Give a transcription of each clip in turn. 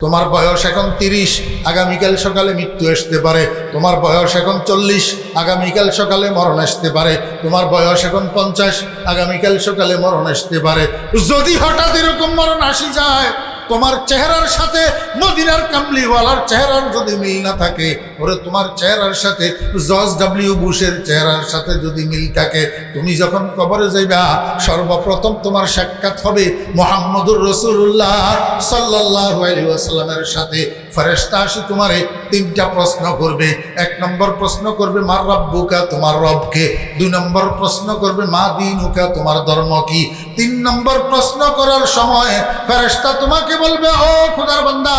তোমার বয়স এখন 30, আগামীকাল সকালে মৃত্যু আসতে পারে। তোমার বয়স এখন 40, আগামীকাল সকালে মরণ আসতে পারে। তোমার বয়স এখন 50, আগামীকাল সকালে মরণ আসতে পারে। যদি হঠাৎ এরকম মরণ আসি যায়, তোমার চেহারার সাথে মদিনার কামলিওয়ালার চেহারার যদি মিল না থাকে, ওরে তোমার চেহারার সাথে জর্জ ডব্লিউ বুশের চেহারার সাথে যদি মিল থাকে, তুমি যখন কবরে যাইবা সর্বপ্রথম তোমার সাক্ষাৎ হবে মুহাম্মদুর রাসূলুল্লাহ সাল্লাল্লাহু আলাইহি ওয়াসাল্লামের সাথে। ফেরেশতা আসি তোমারে 3টা প্রশ্ন করবে। 1 নম্বর প্রশ্ন করবে মার রাব্বুকা, তোমার রবকে। 2 নম্বর প্রশ্ন করবে মা দীনুকা, তোমার ধর্ম কি। 3 নম্বর প্রশ্ন করার সময় ফেরেশতা তোমাকে বলবে, ও খোদার বান্দা,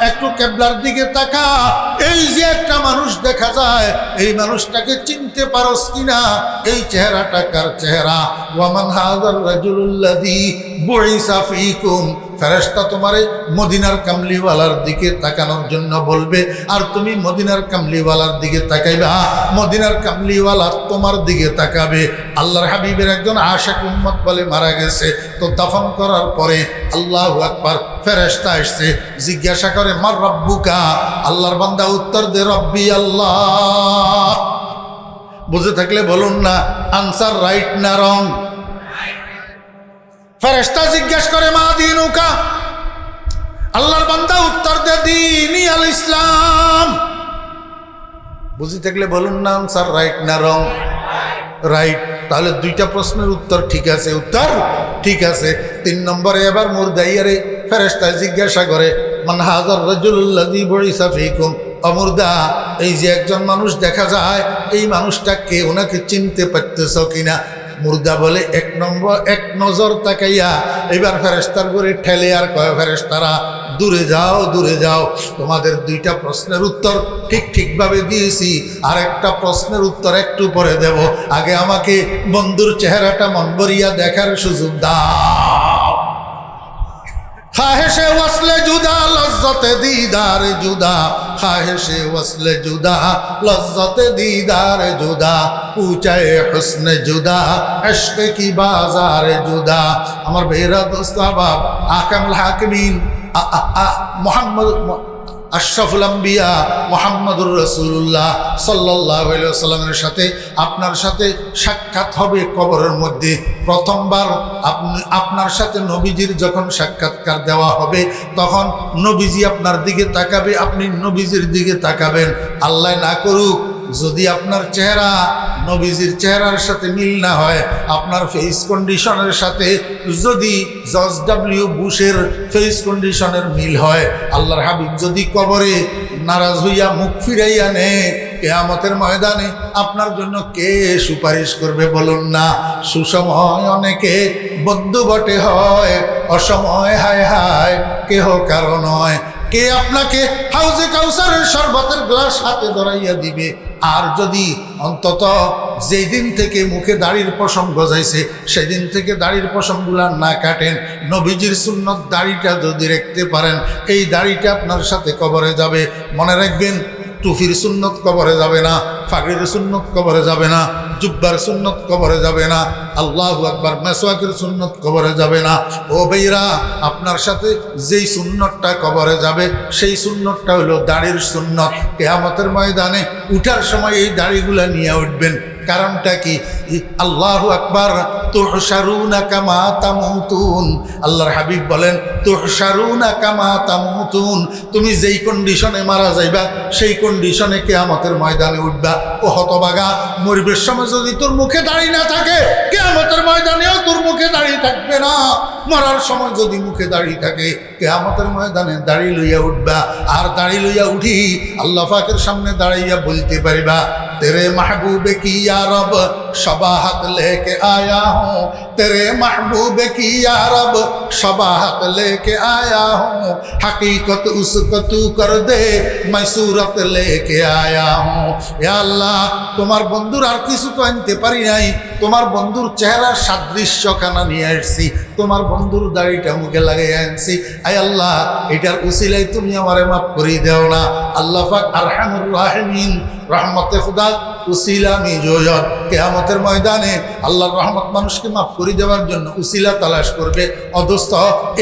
একটু কিবলার দিকে তাকা। এই যে একটা মানুষ দেখা যায়, এই মানুষটাকে চিনতে পারোস কিনা? এই চেহারাটা কার চেহারা? ওয়ামান হাযার রাজুলুল্লাযী বুইসা ফীকুম। ফেরেশতা তোমারে মদিনার কামলিওয়ালার দিকে তাকানোর জন্য বলবে, আর তুমি মদিনার কামলিওয়ালার দিকে তাকাইবা, মদিনার কামলিওয়ালা তোমার দিকে তাকাবে। আল্লাহর হাবিবের একজন আশিক উম্মত বলে মারা গেছে, তো দাফন করার পরে আল্লাহু আকবার, ফেরেশতা আসছে, জিজ্ঞাসা করে মার রাব্বুকা। আল্লাহর বান্দা উত্তর দে রব্বি আল্লাহ। বুঝে থাকলে বলুন না, আনসার রাইট না রং? ফেরেশতা জিজ্ঞেস করে মা দীনুকা। আল্লাহর বান্দা উত্তর দে দীনি আল ইসলাম। বুঝে থাকলে বলুন না, আনসার রাইট না রং? রাইট। তাহলে 2টা প্রশ্নের উত্তর ঠিক আছে, উত্তর ঠিক আছে। 3 নম্বরে এবার মুরদাইয়ারে ফেরেশতা জিজ্ঞাসা করে মান হাযার রাজুলুল্লাযী বুইসা ফীকুম। অমুরদা, এই যে একজন মানুষ দেখা যায়, এই মানুষটা কে? ওনাকে চিনতে পারতেছ কিনা? মুর্দা বলে এক নজর তাকাইয়া এবার ফেরেশতার করে ঠেলে আর কয়, ফেরেশতারা দূরে যাও, দূরে যাও। তোমাদের 2টা প্রশ্নের উত্তর ঠিকভাবে দিয়েছি, আর একটা প্রশ্নের উত্তর একটু পরে দেব। আগে আমাকে বন্ধুর চেহারাটা মন ভরিয়া দেখার সুযোগ দাও। খাহেশে ওয়াসলে জুদা লজ্জতে দিদার জুদা, খাহেশে ওয়াসলে জুদা লজ্জতে দিদার জুদা, পুচায়ে হুসনে জুদা ইশক কি বাজার জুদা। আমার বেরা দোস্ত আহবাব, আহকামুল হাকিমিন মুহাম্মদ আশরাফুল আম্বিয়া মুহাম্মদুর রাসূলুল্লাহ সাল্লাল্লাহু আলাইহি ওয়াসাল্লামের সাথে আপনার সাথে সাক্ষাৎ হবে কবরের মধ্যে। প্রথমবার আপনার সাথে নবীজির যখন সাক্ষাৎকার দেওয়া হবে, তখন নবীজি আপনার দিকে তাকাবে, আপনি নবীজির দিকে তাকাবেন। আল্লাহ না করুক যদি আপনার চেহারা নবীজির চেহারার সাথে মিল না হয়, আপনার ফেস কন্ডিশনের সাথে যদি জর্জ ডব্লিউ বুশের ফেস কন্ডিশনের মিল হয়, আল্লাহর হাবিব যদি কবরে নারাজ হইয়া মুখ ফিরাইয়া নেয়, কিয়ামতের ময়দানে আপনার জন্য কে সুপারিশ করবে বলুন না? সুসময় অনেকে বন্ধু বটে হয়, অসময় হায় হায় কেহ কারো নয়। কে আপনাকে হাউজে কাউসারের শরবতের গ্লাস হাতে ধরাইয়া দিবে? আর যদি অন্তত যেই দিন থেকে মুখে দাড়ির পশম গজাইছে সেদিন থেকে দাড়ির পশমগুলা না কাটেন, নবীজির সুন্নত দাড়িটা যদি রাখতে পারেন, এই দাড়িটা আপনার সাথে কবরে যাবে। মনে রাখবেন, টুফির সুন্নত কবরে যাবে না, ফাগড়ির সুন্নত কবরে যাবে না, জুব্বার সুন্নত কবরে যাবে না, আল্লাহু আকবার, মেসওয়াকের সুন্নত কবরে যাবে না। ও ভাইরা, আপনার সাথে যেই সুন্নতটা কবরে যাবে সেই সুন্নতটা হলো দাড়ির সুন্নত। কিয়ামতের ময়দানে উঠার সময় এই দাড়িগুলা নিয়ে উঠবেন। কারণটা কি? আল্লাহু আকবার, তুহশারুনা কামা তামুতুন। আল্লাহর হাবিব বলেন তুহশারুনা কামা তামুতুন। তুমি যেই কন্ডিশনে মারা যাইবা সেই কন্ডিশনে কিয়ামতের ময়দানে উঠবা। ও হতভাগা, মরবের সময় যদি তোর মুখে দাড়ি না থাকে, কিয়ামতের ময়দানেও তোর মুখে দাড়ি থাকবে না। মরার সময় যদি মুখে দাড়ি থাকে, কিয়ামতের ময়দানে দাড়ি লইয়া উঠবা। আর দাড়ি লইয়া উঠি আল্লাহ পাকের সামনে দাঁড়াইয়া বলতে পারিবা, तेरे महबूब की या रब शबाहत लेके आया हूँ, तेरे महबूब की या रब शबाहत लेके आया हूँ, हकीकत उसको तू कर दे मैं सूरत लेके आया हूँ। या अल्लाह, তোমার বন্ধুর আর কিছু তো আনতে পারি নাই, তোমার বন্ধুর চেহারার সাদৃশ্যখানা নিয়ে আসছি, তোমার বন্ধুর দাড়িটা মুখে লাগাই আনছি। আয় আল্লাহ, এটার উসিলায় তুমি আমারে মাফ করে দেও না। আল্লাহ পাক আরহামুর রাহিমিন, रहमत खुदा উসিলা মিজোয়ন। কিয়ামতের ময়দানে আল্লাহর রহমত মানুষকে মাফ করে দেওয়ার জন্য উসিলা তালাশ করবে। অদস্ত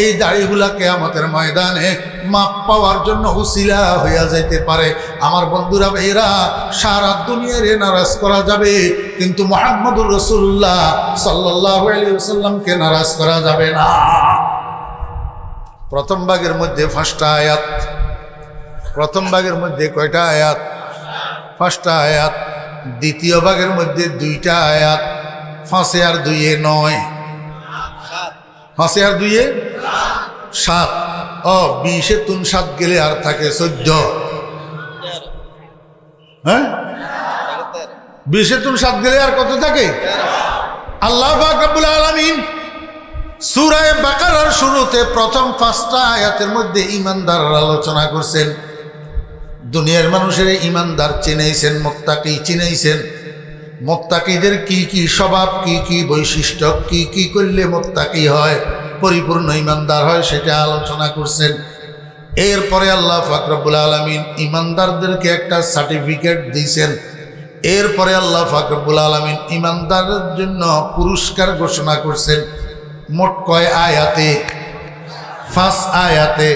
এই দাড়িগুলা কিয়ামতের ময়দানে মাপ পাওয়ার জন্য উসিলা হইয়া যাইতে পারে। আমার বন্ধুরা ভাইরা, সারা দুনিয়ারে নারাজ করা যাবে, কিন্তু মুহাম্মদুর রাসূলুল্লাহ সাল্লাল্লাহু আলাইহি ওয়াসাল্লামকে নারাজ করা যাবে না। প্রথম ভাগের মধ্যে 5টা আয়াত। প্রথম ভাগের মধ্যে কয়টা আয়াত? 5টা আয়াত। দ্বিতীয় ভাগের মধ্যে 2টা আয়াত। 5 আর 2 9, 5 আর 2 7। 20 এ 7 গেলে আর থাকে 14। হ্যাঁ, 20 এ 7 গেলে আর কত থাকে? আল্লাহ পাক রব্বুল আলামিন সূরা বাকারার শুরুতে প্রথম 5টা আয়াতের মধ্যে ঈমানদারের আলোচনা করছেন। দুনিয়ার মানুষের ঈমানদার চিনাইছেন, মুত্তাকি চিনাইছেন। মুত্তাকিদের কি কি স্বভাব, কি কি বৈশিষ্ট্য, কি কি করলে মুত্তাকি হয়, পরিপূর্ণ ঈমানদার হয়, সেটা আলোচনা করছেন। এরপরে আল্লাহ পাক রব্বুল আলামিন ঈমানদারদেরকে একটা সার্টিফিকেট দিয়েছেন। এরপরে আল্লাহ পাক রব্বুল আলামিন ঈমানদারের জন্য পুরস্কার ঘোষণা করছেন। মোট কয় আয়াতে? 5 আয়াতে।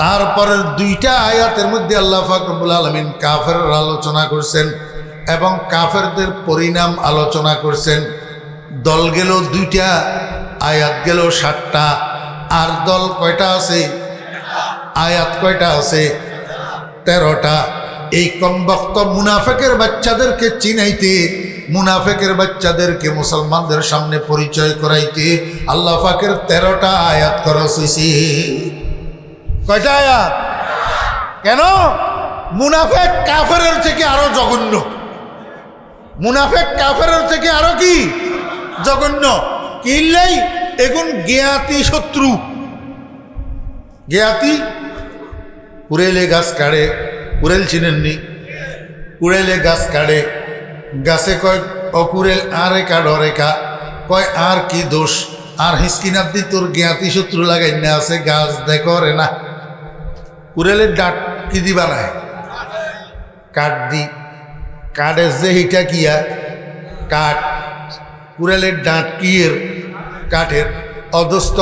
তারপরের 2টা আয়াতের মধ্যে আল্লাহ পাক রব্বুল আলামিন কাফেরের আলোচনা করছেন এবং কাফেরদের পরিণাম আলোচনা করছেন। দল গেল 2টা, আয়াত গেল 7টা। আর দল কয়টা আছে? আয়াত কয়টা আছে? 13টা। এই কমবক্ত মুনাফিকের বাচ্চাদেরকে চিনাইতে, মুনাফিকের বাচ্চাদেরকে মুসলমানদের সামনে পরিচয় করাইতে আল্লাহ পাকের 13টা আয়াত খরচ হইছে। কয়টা আয়াত? কেন? মুনাফিক কাফেরের থেকে আরো জঘন্য। মুনাফিক কাফেরের থেকে আরো কি জঘন্য? কিল্লাই এখন জ্ঞাতি শত্রু। জ্ঞাতি কুড়েলে গাছ কাটে। কুড়েল চিনেননি? কুড়েলে গাছ কাটে, গাছে কয় অকুরেল আরে কাডরে কা, কয় আর কি দোষ, আর হিসকিনার দি তোর জ্ঞাতি শত্রু লাগাই না আছে, গাছ দেখরে না। কুড়েলের ডাট কি দি বানায়? কাঠ দি। কাঠের যে হিটা কিয়া কাঠ, কুড়েলের ডাঁট কিয়ের কাঠের। অদস্ত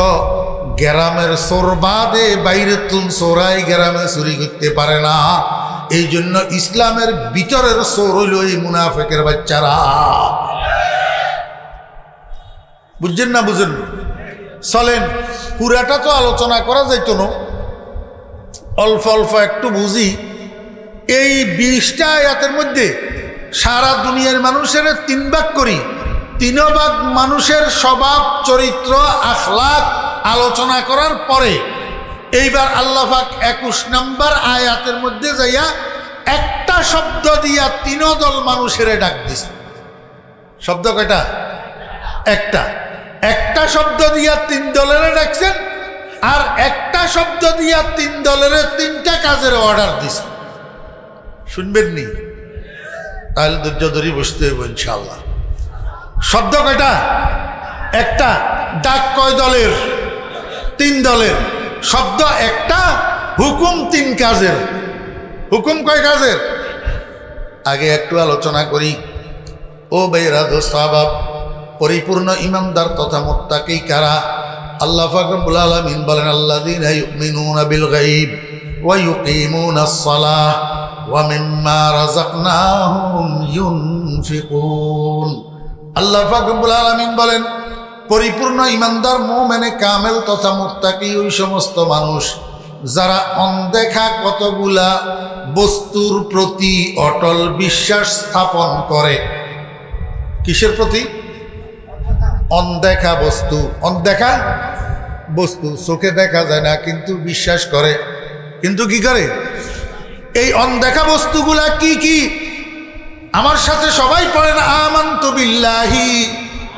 গ্রামের সোরবাদে বাইরে তুন সোরাই গ্রামে চুরি করতে পারে না। এই জন্য ইসলামের ভিতরের সোর হইল এই মুনাফিকের বাচ্চারা। বুঝছেন না? বুঝেন? চলেন, পুরাটা তো আলোচনা করা যাইত না, অল্প অল্প একটু বুঝি। এই 20টা আয়াতের মধ্যে সারা দুনিয়ার মানুষের 3 ভাগ করি। 3 ভাগ মানুষের স্বভাব, চরিত্র, আখলাক আলোচনা করার পরে এইবার আল্লাহ পাক 21 নম্বর আয়াতের মধ্যে যাইয়া একটা শব্দ দিয়া 3 দল মানুষের ডাক দিছে। শব্দ কয়টা? একটা। একটা শব্দ দিয়া 3 দলের ডাকছেন, আর একটা শব্দ দিয়া 3 দলের 3টা কাজের অর্ডার দিছে। শুনবেন নি? তাহলে ধৈর্য ধরে বসতে হইব ইনশাআল্লাহ। শব্দ কয়টা? একটা। ডাক কয় দলের? 3 দলের। শব্দ একটা, হুকুম 3 কাজের। হুকুম কয় কাজের? আগে একটু আলোচনা করি। ও ভাইরা, দোস্ত আহবাব, পরিপূর্ণ ঈমানদার তথা মুত্তাকি কারা? আল্লাহ পাক রব্বুল আলামিন বলেন, আল্লাযীনা ইউমিনুনা বিল গায়ব ওয়া ইউকিমুনাস সালাহ ওয়া মিম্মা রাযাকনাহুম ইউনফিকুন। আল্লাহ পাক রব্বুল আলামিন বলেন, পরিপূর্ণ ঈমানদার মুমিনে কামেল তথা মুত্তাকি ওই সমস্ত মানুষ যারা অনদেখা কতগুলা বস্তুর প্রতি অটল বিশ্বাস স্থাপন করে। কিসের প্রতি? অনদেখা বস্তু। অনদেখা বস্তু চোখে দেখা যায় না, কিন্তু বিশ্বাস করে। কিন্তু কি করে? এই অনদেখা বস্তুগুলা কি কি? আমার সাথে সবাই পড়েন, আমানতু বিল্লাহি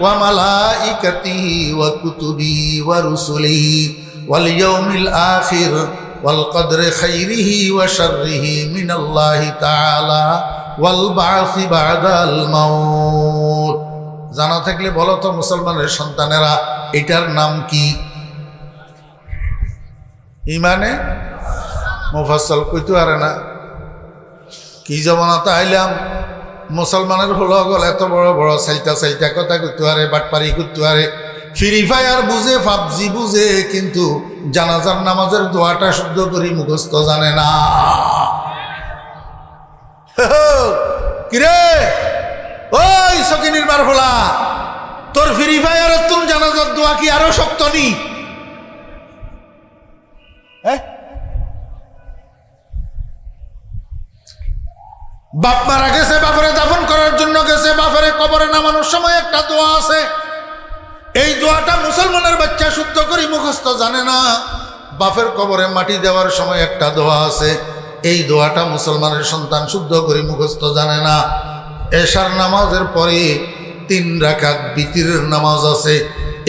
ওয়া মালাইকাতিহি ওয়া কুতুবিহি ওয়া রুসুলিহি ওয়াল ইয়াউমিল আখির ওয়াল কদরি খাইরিহি ওয়া শাররিহি মিনাল্লাহি তাআলা ওয়াল বা'সি বা'দাল মাউত। জানা থাকলে বলো তো মুসলমানের সন্তানেরা, এটার নাম কি? ইমানে মুফাসসাল কইতে পারে না। কি জমানাতে আইলাম, মুসলমানের হলো গল এত বড় বড় সাইটা সাইটা কথা করতে পারে, বাটপারি করতে পারে, ফ্রি ফায়ার বুঝে, পাবজি বুঝে, কিন্তু জানাজার নামাজের দোয়াটা শুদ্ধ করে মুখস্থ জানে না। কিরে ওই সকিনির বার হলা, তোর ফ্রি ফায়ারের তুমি জানাজার দোয়া কি আরো শক্ত নি? বাপ মারা গেছে, বাপরে দাফন করার জন্য গেছে, বাপরে কবরে নামানোর সময় একটা দোয়া আছে, এই দোয়াটা মুসলমানের বাচ্চা শুদ্ধ করে মুখস্থ জানে না। বাপের কবরে মাটি দেওয়ার সময় একটা দোয়া আছে, এই দোয়াটা মুসলমানের সন্তান শুদ্ধ করে মুখস্থ জানে না। এশার নামাজের পরে 3 রাকাত বিতিরের নামাজ আছে,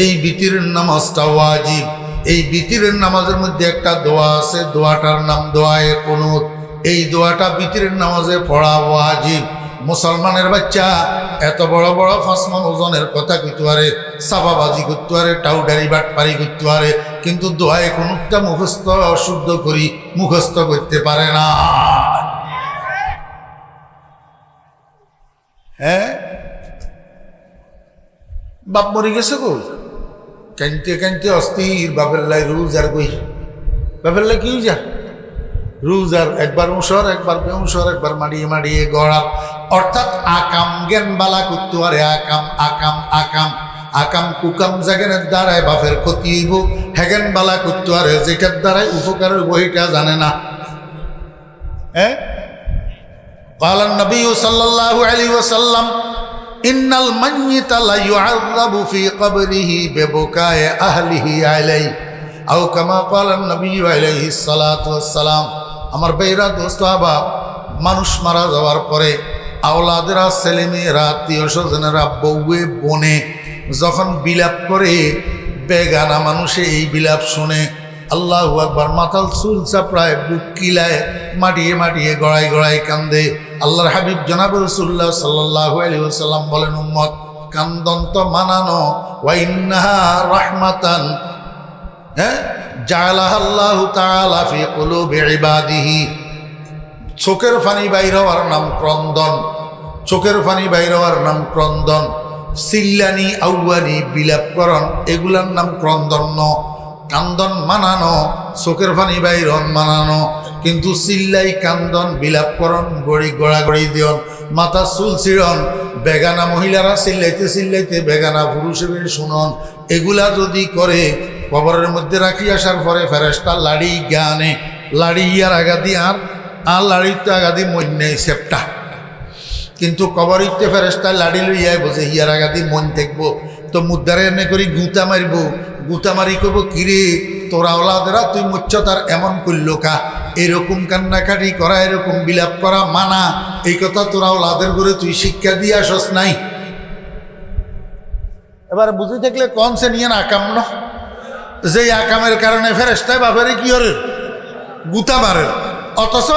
এই বিতিরের নামাজটা ওয়াজিব। এই বিতিরের নামাজের মধ্যে একটা দোয়া আছে, দোয়াটার নাম দোয়ায়ে কুনুত। এই দোয়াটা বিতিরের নামাজে পড়া ওয়াজিব। মুসলমানের বাচ্চা এত বড় বড় 5 মণ ওজনের কথা কইতে পারে, সাবাবাজি করতে পারে, টাউডারি বাটপারি করতে পারে, কিন্তু দোয়ায়ে কুনুতটা মুখস্থ শুদ্ধ করি মুখস্থ করতে পারে না। হ্যাঁ, বাপ মরে গেছে গো, কানতে কানতে অস্থির, বাপের লাই রুজ আর গই, বাপের লাই কি যা রুজ আর একবার মুসর, একবার বেউসর, একবার মাড়িয়ে মাড়িয়ে গড়ার, অর্থাৎ আকাম জ্ঞান বালা করতে পারে। আকাম আকাম আকাম আকাম কুকাম জাগেনের দ্বারায় বাপের ক্ষতি হইব, হ্যাগেন বালা করতে পারে যেটার দ্বারায় উপকারের বহিটা জানে না। হ্যাঁ, ক্বালান নবী সাল্লাল্লাহু আলাইহি ওয়াসাল্লাম ইন্নাল মাইয়িতা লা ইউআযাবু ফি কবরিহি বিবুকায়ে আহলিহি আলাইহি আও কামা ক্বালান নবী আলাইহিস সালাতু ওয়াস সালাম। আমার ভাইরা, দোস্ত, আবাব, মানুষ মারা যাওয়ার পরে আওলাদেরা, ছেলেমেয়েরা, আত্মীয় স্বজনেরা, বউয়ে বনে যখন বিলাপ করে, বেগানা মানুষে এই বিলাপ শুনে আল্লাহু আকবার, মাথাল চুল চাপড়ায়, বুক কিলায়, মাটিয়ে মাটিয়ে গড়াই গড়াই কান্দে। আল্লাহর হাবিব জনাব রাসূলুল্লাহ সাল্লাল্লাহু আলাইহি ওয়াসাল্লাম বলেন, উম্মত, কান্দন তো মানানো, ওয়া ইন্নাহা রাহমাতান, হ্যাঁ, জাআলাহাল্লাহু তাআলা ফি কুলুবি ইবাদিহি। চোখের পানি বাইর হওয়ার নাম ক্রন্দন, চোখের পানি বাইর হওয়ার নাম ক্রন্দন। সিল্লানি, আউয়ানি, বিলাপকরণ, এগুলার নাম ক্রন্দন ন। কান্দন মানানো, চোখের পানি বাইরন মানানো, কিন্তু চিল্লাই কান্দন, বিলাপকরণ, গড়ি গড়াগড়ি দিয়ন, মাথা চুল ছিড়ন, বেগানা মহিলারা চিল্লাইতে চিল্লাইতে বেগানা পুরুষের শুনন, এগুলা যদি করে, কবরের মধ্যে রাখি আসার পরে ফেরেশতা লাড়ি জ্ঞানে, লাড়ি ইয়ার আগাদি আর লাড়ির তো আগাদি মন নেই সেপটা, কিন্তু কবরিতে ফেরেশতা লাড়ি লইয়াই বোঝে হিয়ার আগাদি মন থাকবো, তো মুদ্দারে এনে করি গুঁতা মারিব, গুঁতা মারি করবো, কিরে তোরা ওলাদেরা তুই মুচ্ছতার এমন করলো কা, এরকম কান্নাকাটি করা, এরকম বিলাপ করা মানা, এই কথা তোরা ওলাদের করে তুই শিক্ষা দিয়ে আসস নাই। এবার বুঝে থাকলে কোন সে নিয়ে আকাম ন, যে আকামের কারণে ফেরেশতায় বাপেরে কি করে গুতা মারে, অথচ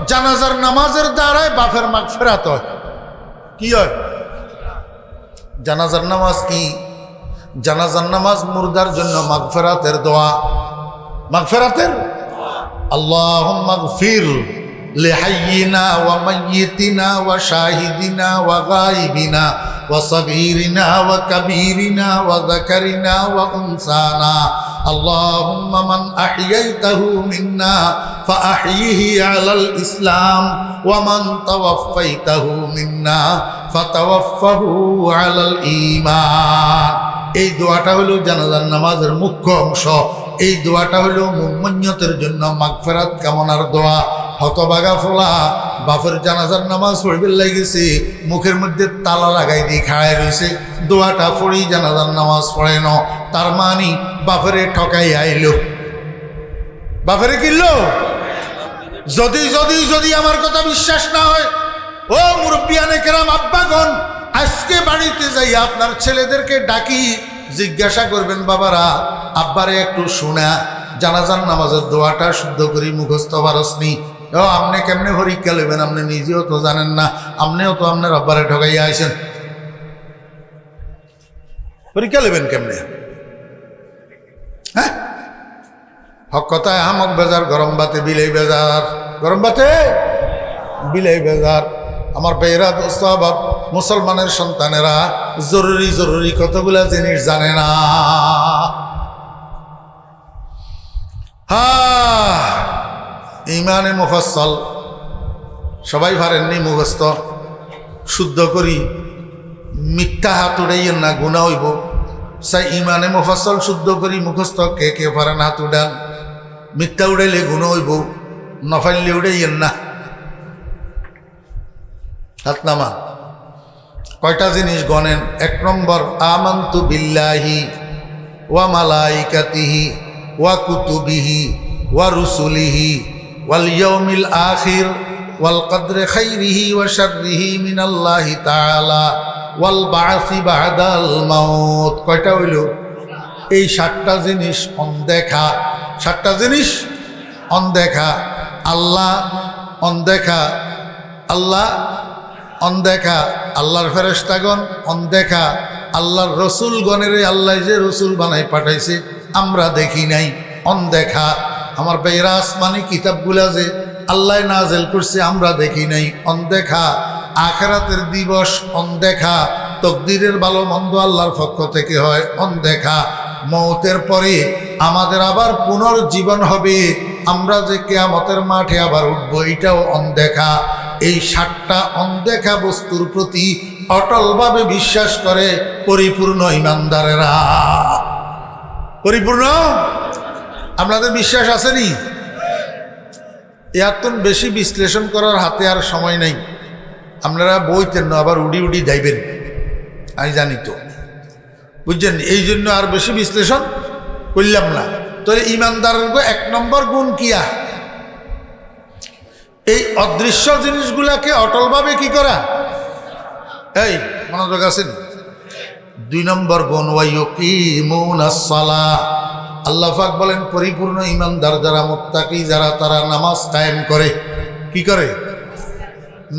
জানাজার নামাজের দ্বারায় বাপের মাগফিরাত হয়। কি হয় জানাজার নামাজ? কি জানাজার নামাজ? মুর্দার জন্য মাগফিরাতের দোয়া, মাগফিরাতের আল্লাহুম্মা গফির লিহাইয়িনা ওয়া মাইয়িতিনা ওয়া শাহিদিনা ওয়া গায়িবিনা ওয়া সগীরিনা ওয়া কাবীরিনা ওয়া যাকারিনা ওয়া উনসানা আল্লাহুম্মা মান আহইয়াইতাহু মিন্না ফাআহইহি আলাল ইসলাম ওয়া মান তাওয়াফফাইতাহু মিন্না ফাতাওয়াফফাহু আলাল ঈমান। এই দোয়াটা হলো জানাজার নামাজের মুখ্য অংশ। এই দোয়াটা হলো মুমিনদের জন্য মাগফিরাত কামনার দোয়া। হতবাগা ফোলা বাপের জানাজার নামাজ পড়বে লাগিয়েছে, মুখের মধ্যে তালা লাগাই দিয়ে খাড়াই রয়েছে, দোয়াটা পড়েই জানাজার নামাজ পড়ে ন, তার মানে বাপেরে ঠকাই আইলো, বাপেরে কিনলো। যদি যদি যদি আমার কথা বিশ্বাস না হয়, ও মুরব্বিয়ানে কেরাম, আব্বাগণ, আজকে বাড়িতে যাই আপনার ছেলেদেরকে ডাকি, জিজ্ঞাসা করবেন, বাবারা আব্বারে একটু শোনা জানাজার নামাজের দোয়াটা শুদ্ধ করি মুখস্থ পারসনি। ও আপনি কেমনে পরীক্ষা নেবেন? আপনি নিজেও তো জানেন না, আপনিও তো আপনার আব্বারে ঠকাইয়া আইছেন, পরীক্ষা নেবেন কেমনে? হ্যাঁ, হক কথায় হামক বেজার, গরম বাতে বিলাই বেজার, গরম বাতে বিলাই বেজার। আমার বেয়েরা দোস্ত বাপ, মুসলমানের সন্তানেরা জরুরি জরুরি কতগুলা জিনিস জানে না। ইমানে মুফাসসল সবাই পারেননি মুখস্থ, শুদ্ধ করি মিথ্যা হাত উড়াইয়েন না, গুনাহ হইব। সাই ইমানে মুফাসসল শুদ্ধ করি মুখস্থ কে কে পারেন হাত উড়ান। মিথ্যা উড়াইলে গুনাহ হইব, নফাইলে উড়াইয়েন না। হাত নামান। কয়টা জিনিস গণেন। 1 নম্বর, আমানতু বিল্লাহি ওয়া মালাইকাতিহি ওয়া কুতুবিহি ওয়া রুসুলিহি ওয়াল ইয়াউমিল আখির ওয়াল কদরি খাইরিহি ওয়া শাররিহি মিনাল্লাহি তাআলা ওয়াল বা'সি বা'দাল মাউত। কয়টা হইল? এই 7টা জিনিস অনদেখা। 7টা জিনিস অনদেখা। আল্লাহ অনদেখা, আল্লাহ অনদেখা, আল্লাহর ফেরেশতাগণ অনদেখা, আল্লাহর রসুলগণের আল্লাহ যে রসুল বানাই পাঠাইছে আমরা দেখি নাই, অনদেখা। আমার বেয়েরা আসমানি কিতাবগুলা যে আল্লাহ নাজেল করছে আমরা দেখি নাই, অনদেখা। আখিরাতের দিবস অনদেখা। তকদিরের ভালো মন্দ আল্লাহর পক্ষ থেকে হয়, অনদেখা। মওতের পরে আমাদের আবার পুনর্জীবন হবে, আমরা যে কিয়ামতের মাঠে আবার উঠবো, এটাও অনদেখা। এই 7টা অনদেখা বস্তুর প্রতি অটলভাবে বিশ্বাস করে পরিপূর্ণ ইমানদারেরা। পরিপূর্ণ আপনাদের বিশ্বাস আসেনি? এত বেশি বিশ্লেষণ করার হাতে আর সময় নেই। আপনারা বইতেন না, আবার উড়ি উড়ি যাইবেন, আমি জানি তো, বুঝছেন? এই জন্য আর বেশি বিশ্লেষণ করলাম না। তাহলে ইমানদারের 1 নম্বর গুণ কিয়া? এই অদৃশ্য জিনিসগুলাকে অটলভাবে কি করা? এই মনোযোগ আছেন? 2 নম্বর গুণ, ওয়ায়ুকিমুনাস সালাহ। আল্লাহ পাক বলেন পরিপূর্ণ ইমানদার যারা, মুত্তাকি যারা, তারা নামাজ কায়েম করে। কি করে?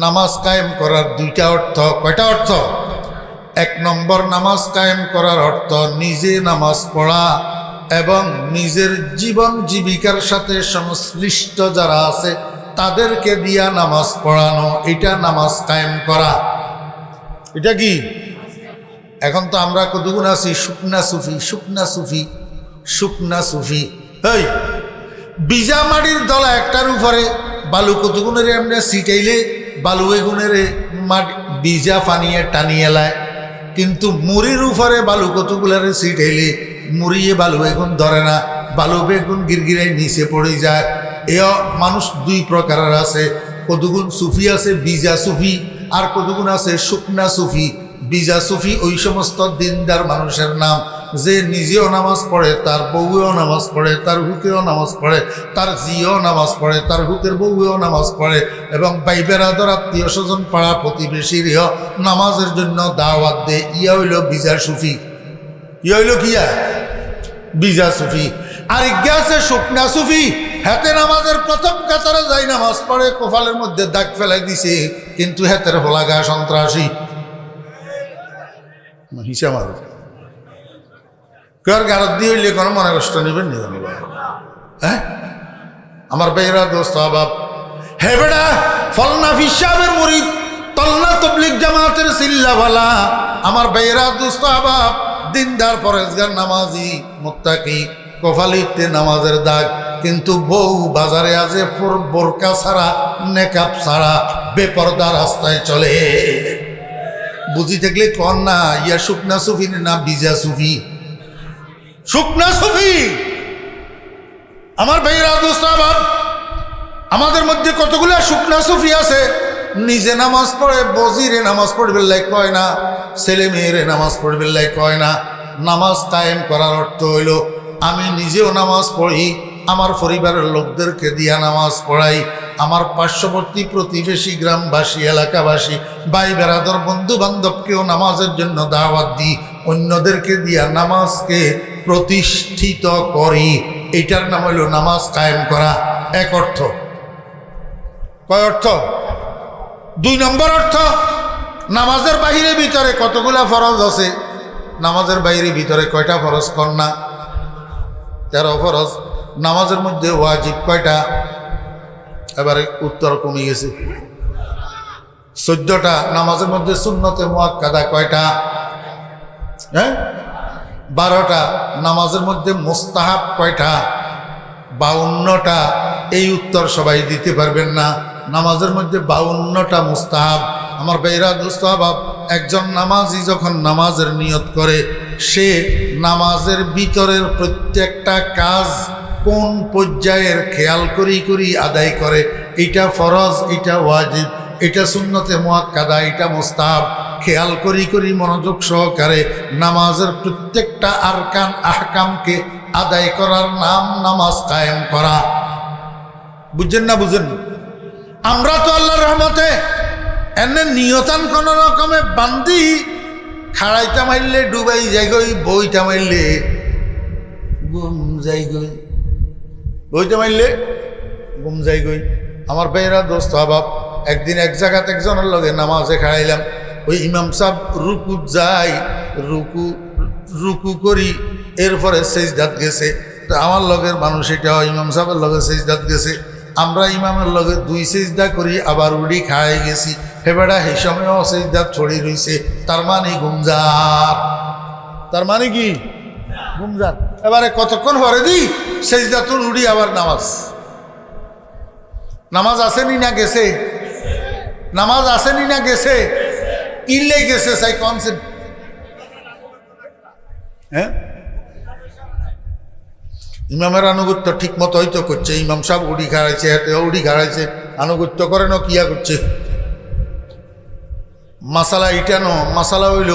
নামাজ কায়েম করার 2টা অর্থ। কয়টা অর্থ? 1 নম্বর, নামাজ কায়েম করার অর্থ নিজে নামাজ পড়া এবং নিজের জীবন জীবিকার সাথে সংশ্লিষ্ট যারা আছে তাদেরকে দিয়া নামাজ পড়ানো, এটা নামাজ কায়েম করা। এটা কি? এখন তো আমরা কতগুণ আছি শুকনা সুফি, শুকনা সুফি, শুকনা সুফি। এই বিজা মাটির দলা একটার উপরে বালু কতগুণের এমনি সিটাইলে বালু এগুনের মাটি বিজা পানিয়ে টানিয়ে লায়, কিন্তু মুড়ির উপরে বালু কতগুলারে সিটাইলে মুড়িয়ে বালু এগুন ধরে না, বালু বেগুন গিরগিরায় নিচে পড়ে যায়। এও মানুষ 2 প্রকারের আছে। কতগুণ সুফি আছে বিজা সুফি, আর কতগুণ আছে শুকনা সুফি। বিজা সুফি ওই সমস্ত দিনদার মানুষের নাম যে নিজেও নামাজ পড়ে, তার বউয়েও নামাজ পড়ে, তার হুকেও নামাজ পড়ে, তার জিও নামাজ পড়ে, তার হুকের বউয়েও নামাজ পড়ে, এবং ভাই বেরাদর আত্মীয় স্বজন পাড়া প্রতিবেশীরও নামাজের জন্য দাওয়াত দেয়। ইয়া হইল বিজা সুফি। ইয়া হইল কিয়া? বিজা সুফি। আর ইজ্ঞা আছে শুকনা সুফি। হাতে নামাজের প্রথম কাতারে যাই নামাজ পড়ে, কপালের মধ্যে দাগ ফেলাই দিছে, কিন্তু হাতের হোলাগা সন্ত্রাসী। হিসাব আর কার গারত দিয়ে হইলে কোনো মনে কষ্ট নেবেন নি? হ্যাঁ আমার বেহরা দোস্ত আবাব, হে বেড়া ফলনা ফিসাবের মুরিদ, তলনা তবলিগ জামাতের সিল্লাওয়ালা, আমার বেহরা দোস্ত আবাব, দিনদার পরেজগার নামাজি মুত্তাকি, কপালিতে নামাজের দাগ, কিন্তু বউ বাজারে আজে বোরকা ছাড়া, নেকাব ছাড়া, বেপরদা রাস্তায় চলে। বুঝি থাকলে কন না, ইয়া শুকনা সুফি না বিজা সুফি? শুকনা সুফি। আমার ভাইরা দোস্ত আবার, আমাদের মধ্যে কতগুলা শুকনা সুফি আছে, নিজে নামাজ পড়ে, বজিরে নামাজ পড়বে লাই কয় না, ছেলে মেয়েরে নামাজ পড়বে লাই কয় না। নামাজ কায়েম করার অর্থ হইল আমি নিজেও নামাজ পড়ি, আমার পরিবারের লোকদেরকে দিয়া নামাজ পড়াই, আমার পার্শ্ববর্তী প্রতিবেশী গ্রামবাসী এলাকাবাসী ভাই বেরাদর বন্ধু বান্ধবকেও নামাজের জন্য দাওয়াত দিই, অন্যদেরকে দিয়া নামাজকে প্রতিষ্ঠিত করি। এটার নাম হইল নামাজ কায়েম করা। 1 অর্থ। কয় অর্থ? 2 নম্বর অর্থ, নামাজের বাহিরে ভিতরে কতগুলা ফরজ আছে? নামাজের বাইরে ভিতরে কয়টা ফরজ? কন্যা 13 ফরজ। নামাজের মধ্যে ওয়াজিব কয়টা? এবারে উত্তর কমে গেছে। 14টা নামাজের মধ্যে সুন্নতে মুআক্কাদা কয়টা? হ্যাঁ, 12টা নামাজের মধ্যে মুস্তাহাব কয়টা? 52টা। এই উত্তর সবাই দিতে পারবেন না। নামাজের মধ্যে 52টা মুস্তাহাব। আমার ভাইরা দোস্ত আহবাব, একজন নামাজি যখন নামাজের নিয়ত করে, সে নামাজের ভিতরের প্রত্যেকটা কাজ কোন পর্যায়ের খেয়াল করি করি আদায় করে। এটা ফরজ, এটা ওয়াজিব, এটা সুন্নতে মুআক্কাদা, এটা মুস্তাহাব। খেয়াল করি করি মনোযোগ সহকারে নামাজের প্রত্যেকটা আরকান আহকামকে আদায় করার নাম নামাজ কায়েম করা। বুঝছেন না? বুঝেন? আমরা তো আল্লাহর রহমতে এনে নিয়তান কোন রকমে বান্ধি, খাড়াইটা মারলে ডুবাই যাই গই, বইটা মারলে গুম যাই গই, বইটা মারলে গুম যাই গই। আমার ভাইয়েরা দোস্ত আহবাব, একদিন এক জায়গাতে একজনের লগে নামাজে খাড়াইলাম। ওই ইমাম সাহেব রুকু যাই, রুকু করি, এরপরে সেজদাত গেছে। তো আমার লগের মানুষ এটা ইমাম সাহেবের লগে সেজদাত গেছে। আমরা ইমামের লগে 2 সেজদা করি, আবার উড়ি খাই গেছি। হেবেড়া সেই সময়ও সেজদাত ছড়ি রয়েছে। তার মানে গুমজার। তার মানে কি? গুমজার। এবারে কতক্ষণ পরে দিই সেজদাতুল উড়ি, আবার নামাজ। নামাজ আসেনি না গেছে? নামাজ আসেনি না গেছে? কিনলে গেছে সাই কনসেপ্ট। হ্যাঁ, ইমামের আনুগত্য ঠিক মতো হয়তো করছে। ইমাম সাহেব উড়ি খাড়াইছে, হাতে উড়ি খাড়াইছে, আনুগত্য করে না কিয়া করছে। মাসালা এটা ন, মাসালা হইল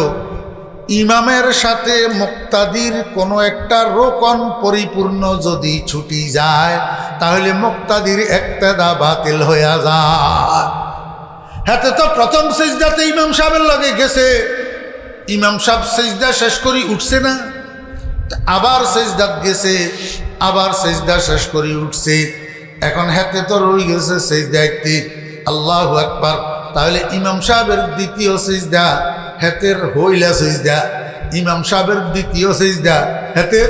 ইমামের সাথে মুক্তাদির কোনো একটা রোকন পরিপূর্ণ যদি ছুটি যায়, তাহলে মুক্তাদির ইক্তেদা বাতিল হয়ে যায়। হাতে তো প্রথম সেজদাতে ইমাম সাহেবের লগে গেছে, ইমাম সাহেব সেজদা শেষ করি উঠছে না, আবার সেজদাত গেছে, আবার সেজদা শেষ করি উঠছে। এখন হাতে তো রয়ে গেছে সেজদাইতে। আল্লাহু আকবার। তাহলে ইমাম সাহেবের দ্বিতীয় সেজদা হাতের হইলা সেজদা, ইমাম সাহেবের দ্বিতীয় সেজদা হাতের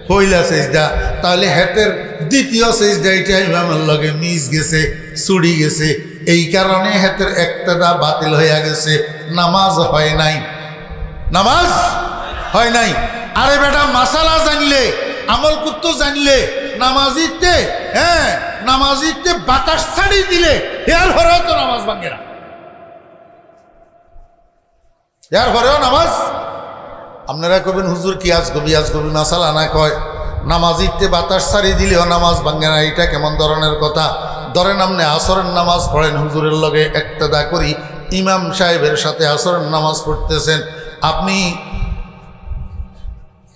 হইলা সেজদা। তাহলে হাতের দ্বিতীয় সেজদা এটা ইমামের লগে মিস গেছে, ছুড়ি গেছে। এই কারণে হাতের ইক্তেদা বাতিল হয়ে গেছে, নামাজ হয় নাই, নামাজ হয় নাই। আরে বেটা, মাসালা জানলে, আমল করতে জানলে, নামাজিতে, হ্যাঁ নামাজিতে বাতাস ছাড়ি দিলে এর পরেও তো নামাজ ভাঙে না, এর পরেও নামাজ। আপনারা কবেন হুজুর কি আজ কবি মাসালা না কয়, নামাজিতে বাতাস ছাড়ি দিলেও নামাজ ভাঙে না, এটা কেমন ধরনের কথা? ধরেন আপনি আসরের নামাজ পড়েন, হুজুরের লগে ইক্তেদা করি, ইমাম সাহেবের সাথে আসরের নামাজ পড়তেছেন। আপনি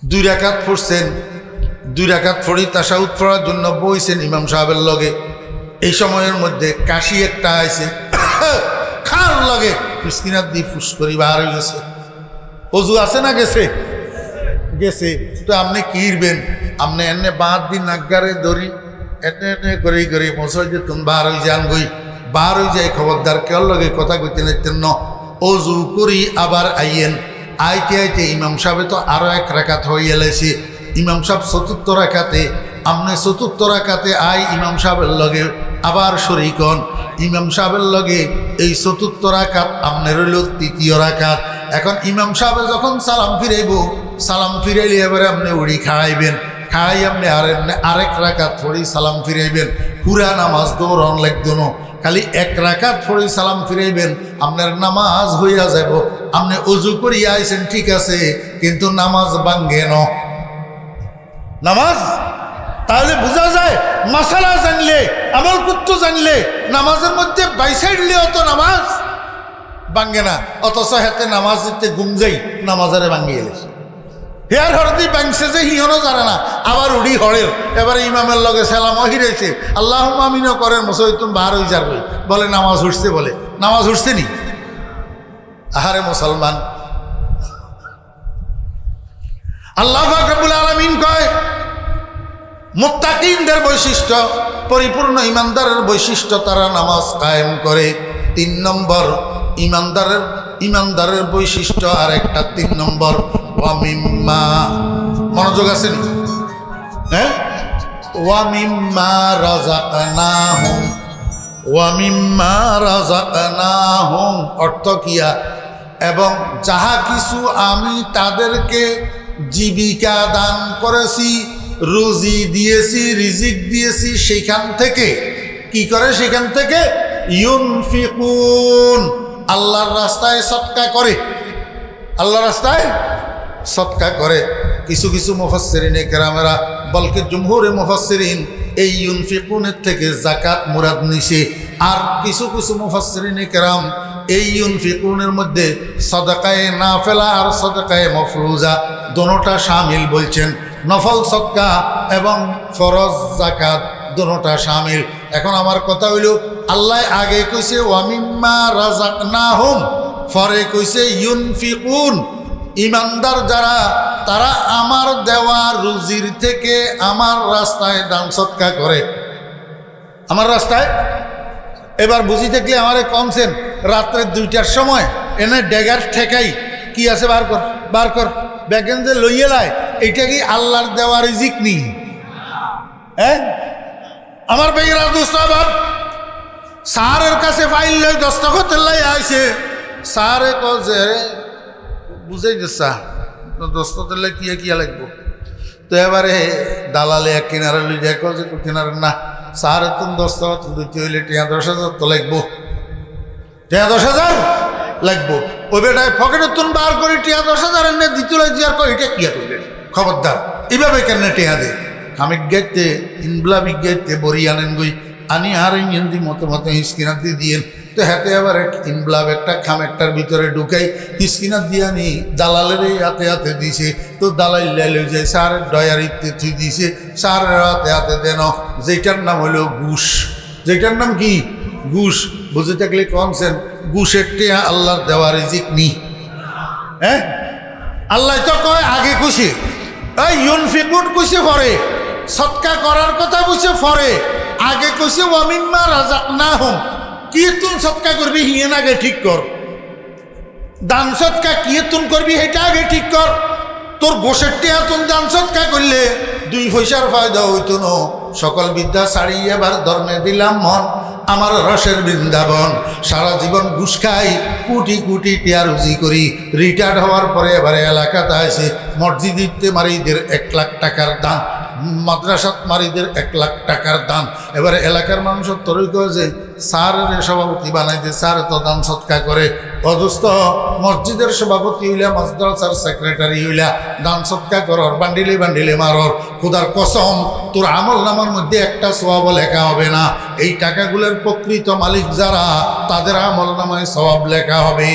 2 রাকাত পড়ছেন, 2 রাকাত পড়ি তাশাহুদ পড়ার জন্য বইছেন ইমাম সাহেবের লগে। এই সময়ের মধ্যে কাশি একটা আইছে, খার লগে মিসকিনাত দিয়ে ফুস করি বার হয়ে গেছে। অজু আছে না গেছে? গেছে। তো আপনি কি ইরবেন? আপনি এনে বাঁধ দিন নাগারে ধরি এনে এনে করি করি মশাই যে তুমি বার হয়ে যান গই, বার হয়ে যায় খবরদার কেউ লগে কথা কইতে নাইতেন ন। অজু করি আবার আইয়েন, আইতে আইতে ইমাম সাহেবে তো আরো 1 রাকাত হয়ে এলেছে। ইমাম সাহেব 4র্থ রাকাতে, আপনি 4র্থ রাকাতে আই ইমাম সাহেবের লগে আবার শরীক হন। ইমাম সাহেবের লগে এই 4র্থ রাকাত আপনার হইল 3য় রাকাত। এখন ইমাম সাহেব যখন সালাম ফিরাইব, সালাম ফিরাইলে এবারে আপনি উড়ি খাড়াইবেন, খাড়াই আপনি আরেক রাকাত পড়ি সালাম ফিরাইবেন। পুরা নামাজ দৌড়ান লাগতো না, খালি 1 রাকাত পড়ি সালাম ফিরাইবেন, আপনার নামাজ হইয়া যাব। আপনি অজু করিয়া আইছেন ঠিক আছে, কিন্তু নামাজ ভাঙ্গে ন নামাজ। তাহলে বোঝা যায় মাসালা জানলে, আমল করতে জানলে, নামাজের মধ্যে বাইসাইডলেও তো নামাজ ভাঙ্গে না। অথচ হাতে নামাজ দিতে ঘুম যাই, নামাজারে ভাঙ্গিয়ে এলেছে। হেয়ার হরদি ভাঙছে যে হিয়নও জানে না, আবার উড়ি হরের। এবারে ইমামের লগে সালামও হিরেছে, আল্লাহ আমিনও করেন, মুসলিম বার হয়ে যাবে, বলে নামাজ উঠছে, বলে নামাজ উঠছে নি। আহারে মুসলমান, আল্লাহ পাক রব্বুল আলামিন কয় মুত্তাকিনদের বৈশিষ্ট্য, পরিপূর্ণ ইমানদারের বৈশিষ্ট্য, তারা নামাজ কায়েম করে। 3 নম্বর ইমানদারের বৈশিষ্ট্য। আর একটা 3 নম্বর, ওয়া মিম্মা, মনোযোগ আছে নি? হ্যাঁ, ওয়া মিম্মা রাযাকনাহুম ওয়া মিম্মা রাযাকনাহুম অর্থ কিয়া এবং যাহা কিছু আমি তাদেরকে জীবিকা দান করেছি, রুজি দিয়েছি, রিজিক দিয়েছি, সেখান থেকে কি করে? সেখান থেকে ইউনফিকুন আল্লাহর রাস্তায় সদকা করে, আল্লাহর রাস্তায় সদকা করে। কিছু কিছু মুফাসসিরিনে কেরামেরা বলকে জুমহুরে মুফাসসিরিন এই ইউনফিকুনের থেকে যাকাত মুরাদ নিছে, আর কিছু কিছু মুফাসসিরিনে কেরাম এই ইউনফিকুনের মধ্যে সাদাকায়ে নাফিলা আর সাদাকায়ে মাফরুজা দোনোটা শামিল বলছেন। নফল সদকা এবং ফরজ যাকাত দোনোটা শামিল। এখন আমার কথা হইল, আল্লাহ আগে কইছে ওয়া মিম্মা রাযাকনাহুম, পরে কইছে ইউনফিকুন। ইমানদার যারা তারা আমার দেওয়া রুজির থেকে আমার রাস্তায় দান সদকা করে, আমার রাস্তায়। এবার বুঝি থাকলে আমারে কমছেন রাত্রে 2টার সময় এনে ডেগার ঠেকাই কি আছে বার কর, বার কর, ব্যাগেন যে লইয়ে লাই, এইটা কি আল্লাহর দেওয়া রিজিক নি? হ্যাঁ আমার বেগেরা দুস্তাবাব স্যারের কাছে ফাইল লই দস্তখত লাই আইছে, স্যারে কছে বুঝাই দিছা দস্তখত লাই কিয়া কিয়া লাগবো। তো এবারে দালালে এক কিনারে লই যায়, কছে তো কিনারে না, স্যারের তুমি দস্তখত দিতে হইলে 10,000 তো লাগবো, 10,000 লাগবো। ওই বেটায় পকেটে তুমি বার করি 10,000 এনে দিতে লাগছি, আর কই এটা কিয়া করলেন? খবরদার এইভাবে কেন টেয়া দে? খামিক গাইতে ইনবলা বিজ্ঞাইতে বড়ি আনেন গই আনি আর ইঞ্জি মতো মতো স্কিনার দিয়ে দিয়েন। তো হাতে আবার ইনবলাভ একটা খামেকটার ভিতরে ঢুকাই স্কিনার দিয়ে আনি দালালের হাতে হাতে দিছে। তো দালাল লাইলে যায় সারের ডয়ারিতে থুই দিছে, সারের হাতে হাতে দেন, যেটার নাম হলো ঘুষ। যেটার নাম কি? ঘুষ। বুঝে থাকলে কনছেন ঘুষের টেয়া আল্লাহর দেওয়া রিজিক নি। হ্যাঁ আল্লাহ তো কয় আগে খুশি, এই ইউনফিকুন কইছে পরে, সদকা করার কথা কইছে পরে, আগে কইছে ওয়া মিম্মা রাযাকনাহুম। কি তুই সদকা করবি হিয়েন আগে ঠিক কর, দান সদকা কি তুই করবি সেটা আগে ঠিক কর। তোর গোসের টেয়া তুই দান সদকা করলে 2 পয়সার ফায়দা হইতো না। সকল বিদ্যা ছাড়িয়ে এবার ধর্মে দিলাম মন, আমার রসের বৃন্দাবন। সারা জীবন ঘুষ খাই, কোটি কোটি টিয়া রুজি করি, রিটায়ার্ড হওয়ার পরে এবারে এলাকাতে আছে মসজিদে মারিদের 1 লাখ টাকার দান, মাদ্রাসাত মারিদের 1 লাখ টাকার দান। এবারে এলাকার মানুষের তরই কয় যে স্যারের সভাপতি বানাইতে, স্যার তো দান সৎকা করে, অদস্ত মসজিদের সভাপতি হইলা, মাদ্রাসার সেক্রেটারি হইলা, দান সৎকা করর, বান্ডিলে বান্ডিলে মারর। খোদার কসম তোর আমল নামার মধ্যে একটা সওয়াব লেখা হবে না। এই টাকাগুলোর প্রকৃত মালিক যারা, তাদের আমল নামায় সওয়াব লেখা হবে।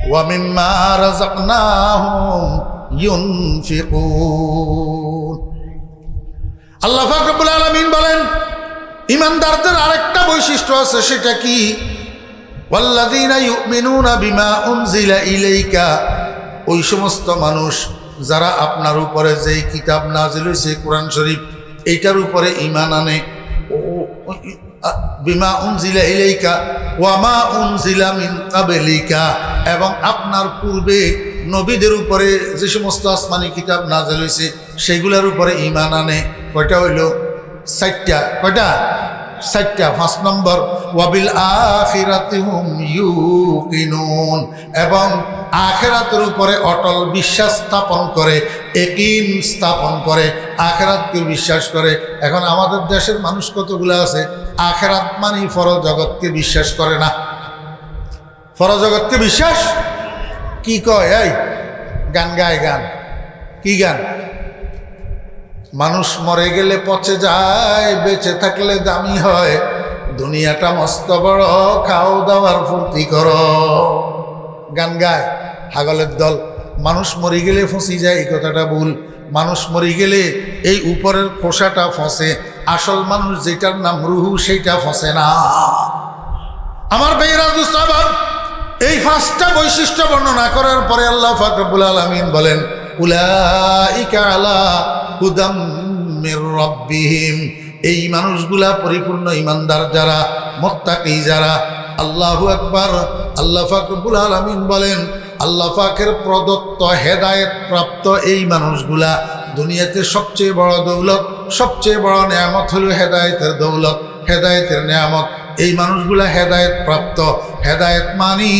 ওয়া মিম্মা রাযাকনাহুম ইউনফিকুন। আল্লাহ পাক রব্বুল আলামিন বলেন ইমানদারদের আরেকটা বৈশিষ্ট্য আছে, সেটা কি? ওয়াল্লাযীনা ইউমিনুনা বিমা উনজিলা ইলাইকা, ওই সমস্ত মানুষ যারা আপনার উপরে যেই কিতাব নাজিল হয়েছে কোরআন শরীফ, এইটার উপরে ঈমান আনে। বিমা উনজিলা ইলাইকা ওয়া মা উনজিলা মিন ক্বাবলিকা, এবং আপনার পূর্বে নবীদের উপরে যে সমস্ত আসমানি কিতাব নাজিল হয়েছে সেগুলোর উপরে ঈমান আনে। কয়টা হইল? 4টা। কয়টা? 4টা। 5 নম্বর ওয়াবিল আখিরাতি হুম ইউকিনুন, এবং আখিরাতের উপরে অটল বিশ্বাস স্থাপন করে, ইয়াকিন স্থাপন করে, আখিরাতকে বিশ্বাস করে। এখন আমাদের দেশের মানুষ কতগুলো আছে আখিরাত মানে পরজগৎকে বিশ্বাস করে না। পরজগৎকে বিশ্বাস কি কয়? এই গান গায়, গান কি গান? মানুষ মরে গেলে পচে যায়, বেঁচে থাকলে দামি হয়, দুনিয়াটা মস্ত বড়, খাও দাওয়ার ফুর্তি করো। গান গায় হাগলের দল। মানুষ মরে গেলে ফসি যায়, এই কথাটা ভুল। মানুষ মরে গেলে এই উপরের খোসাটা ফসে, আসল মানুষ যেটার নাম রুহু সেইটা ফসে না। আমার ভাইরা দুস্তাবাব, এই 5টা বৈশিষ্ট্য বর্ণনা করার পরে আল্লাহ পাক রব্বুল আলামিন বলেন উলাইকা আলা হুদাম মির রাব্বিহিম, এই মানুষগুলা পরিপূর্ণ ইমানদার যারা, মুত্তাকি যারা। আল্লাহু আকবার। আল্লাহ পাক রব্বুল আলামিন বলেন আল্লাহ পাকের প্রদত্ত হেদায়েত প্রাপ্ত এই মানুষগুলা দুনিয়াতে সবচেয়ে বড় দৌলত, সবচেয়ে বড় নেয়ামত হলো হেদায়েতের দৌলত। হেদায়েতের নিয়ামত। এই মানুষগুলা হেদায়েত প্রাপ্ত। হেদায়েত মানি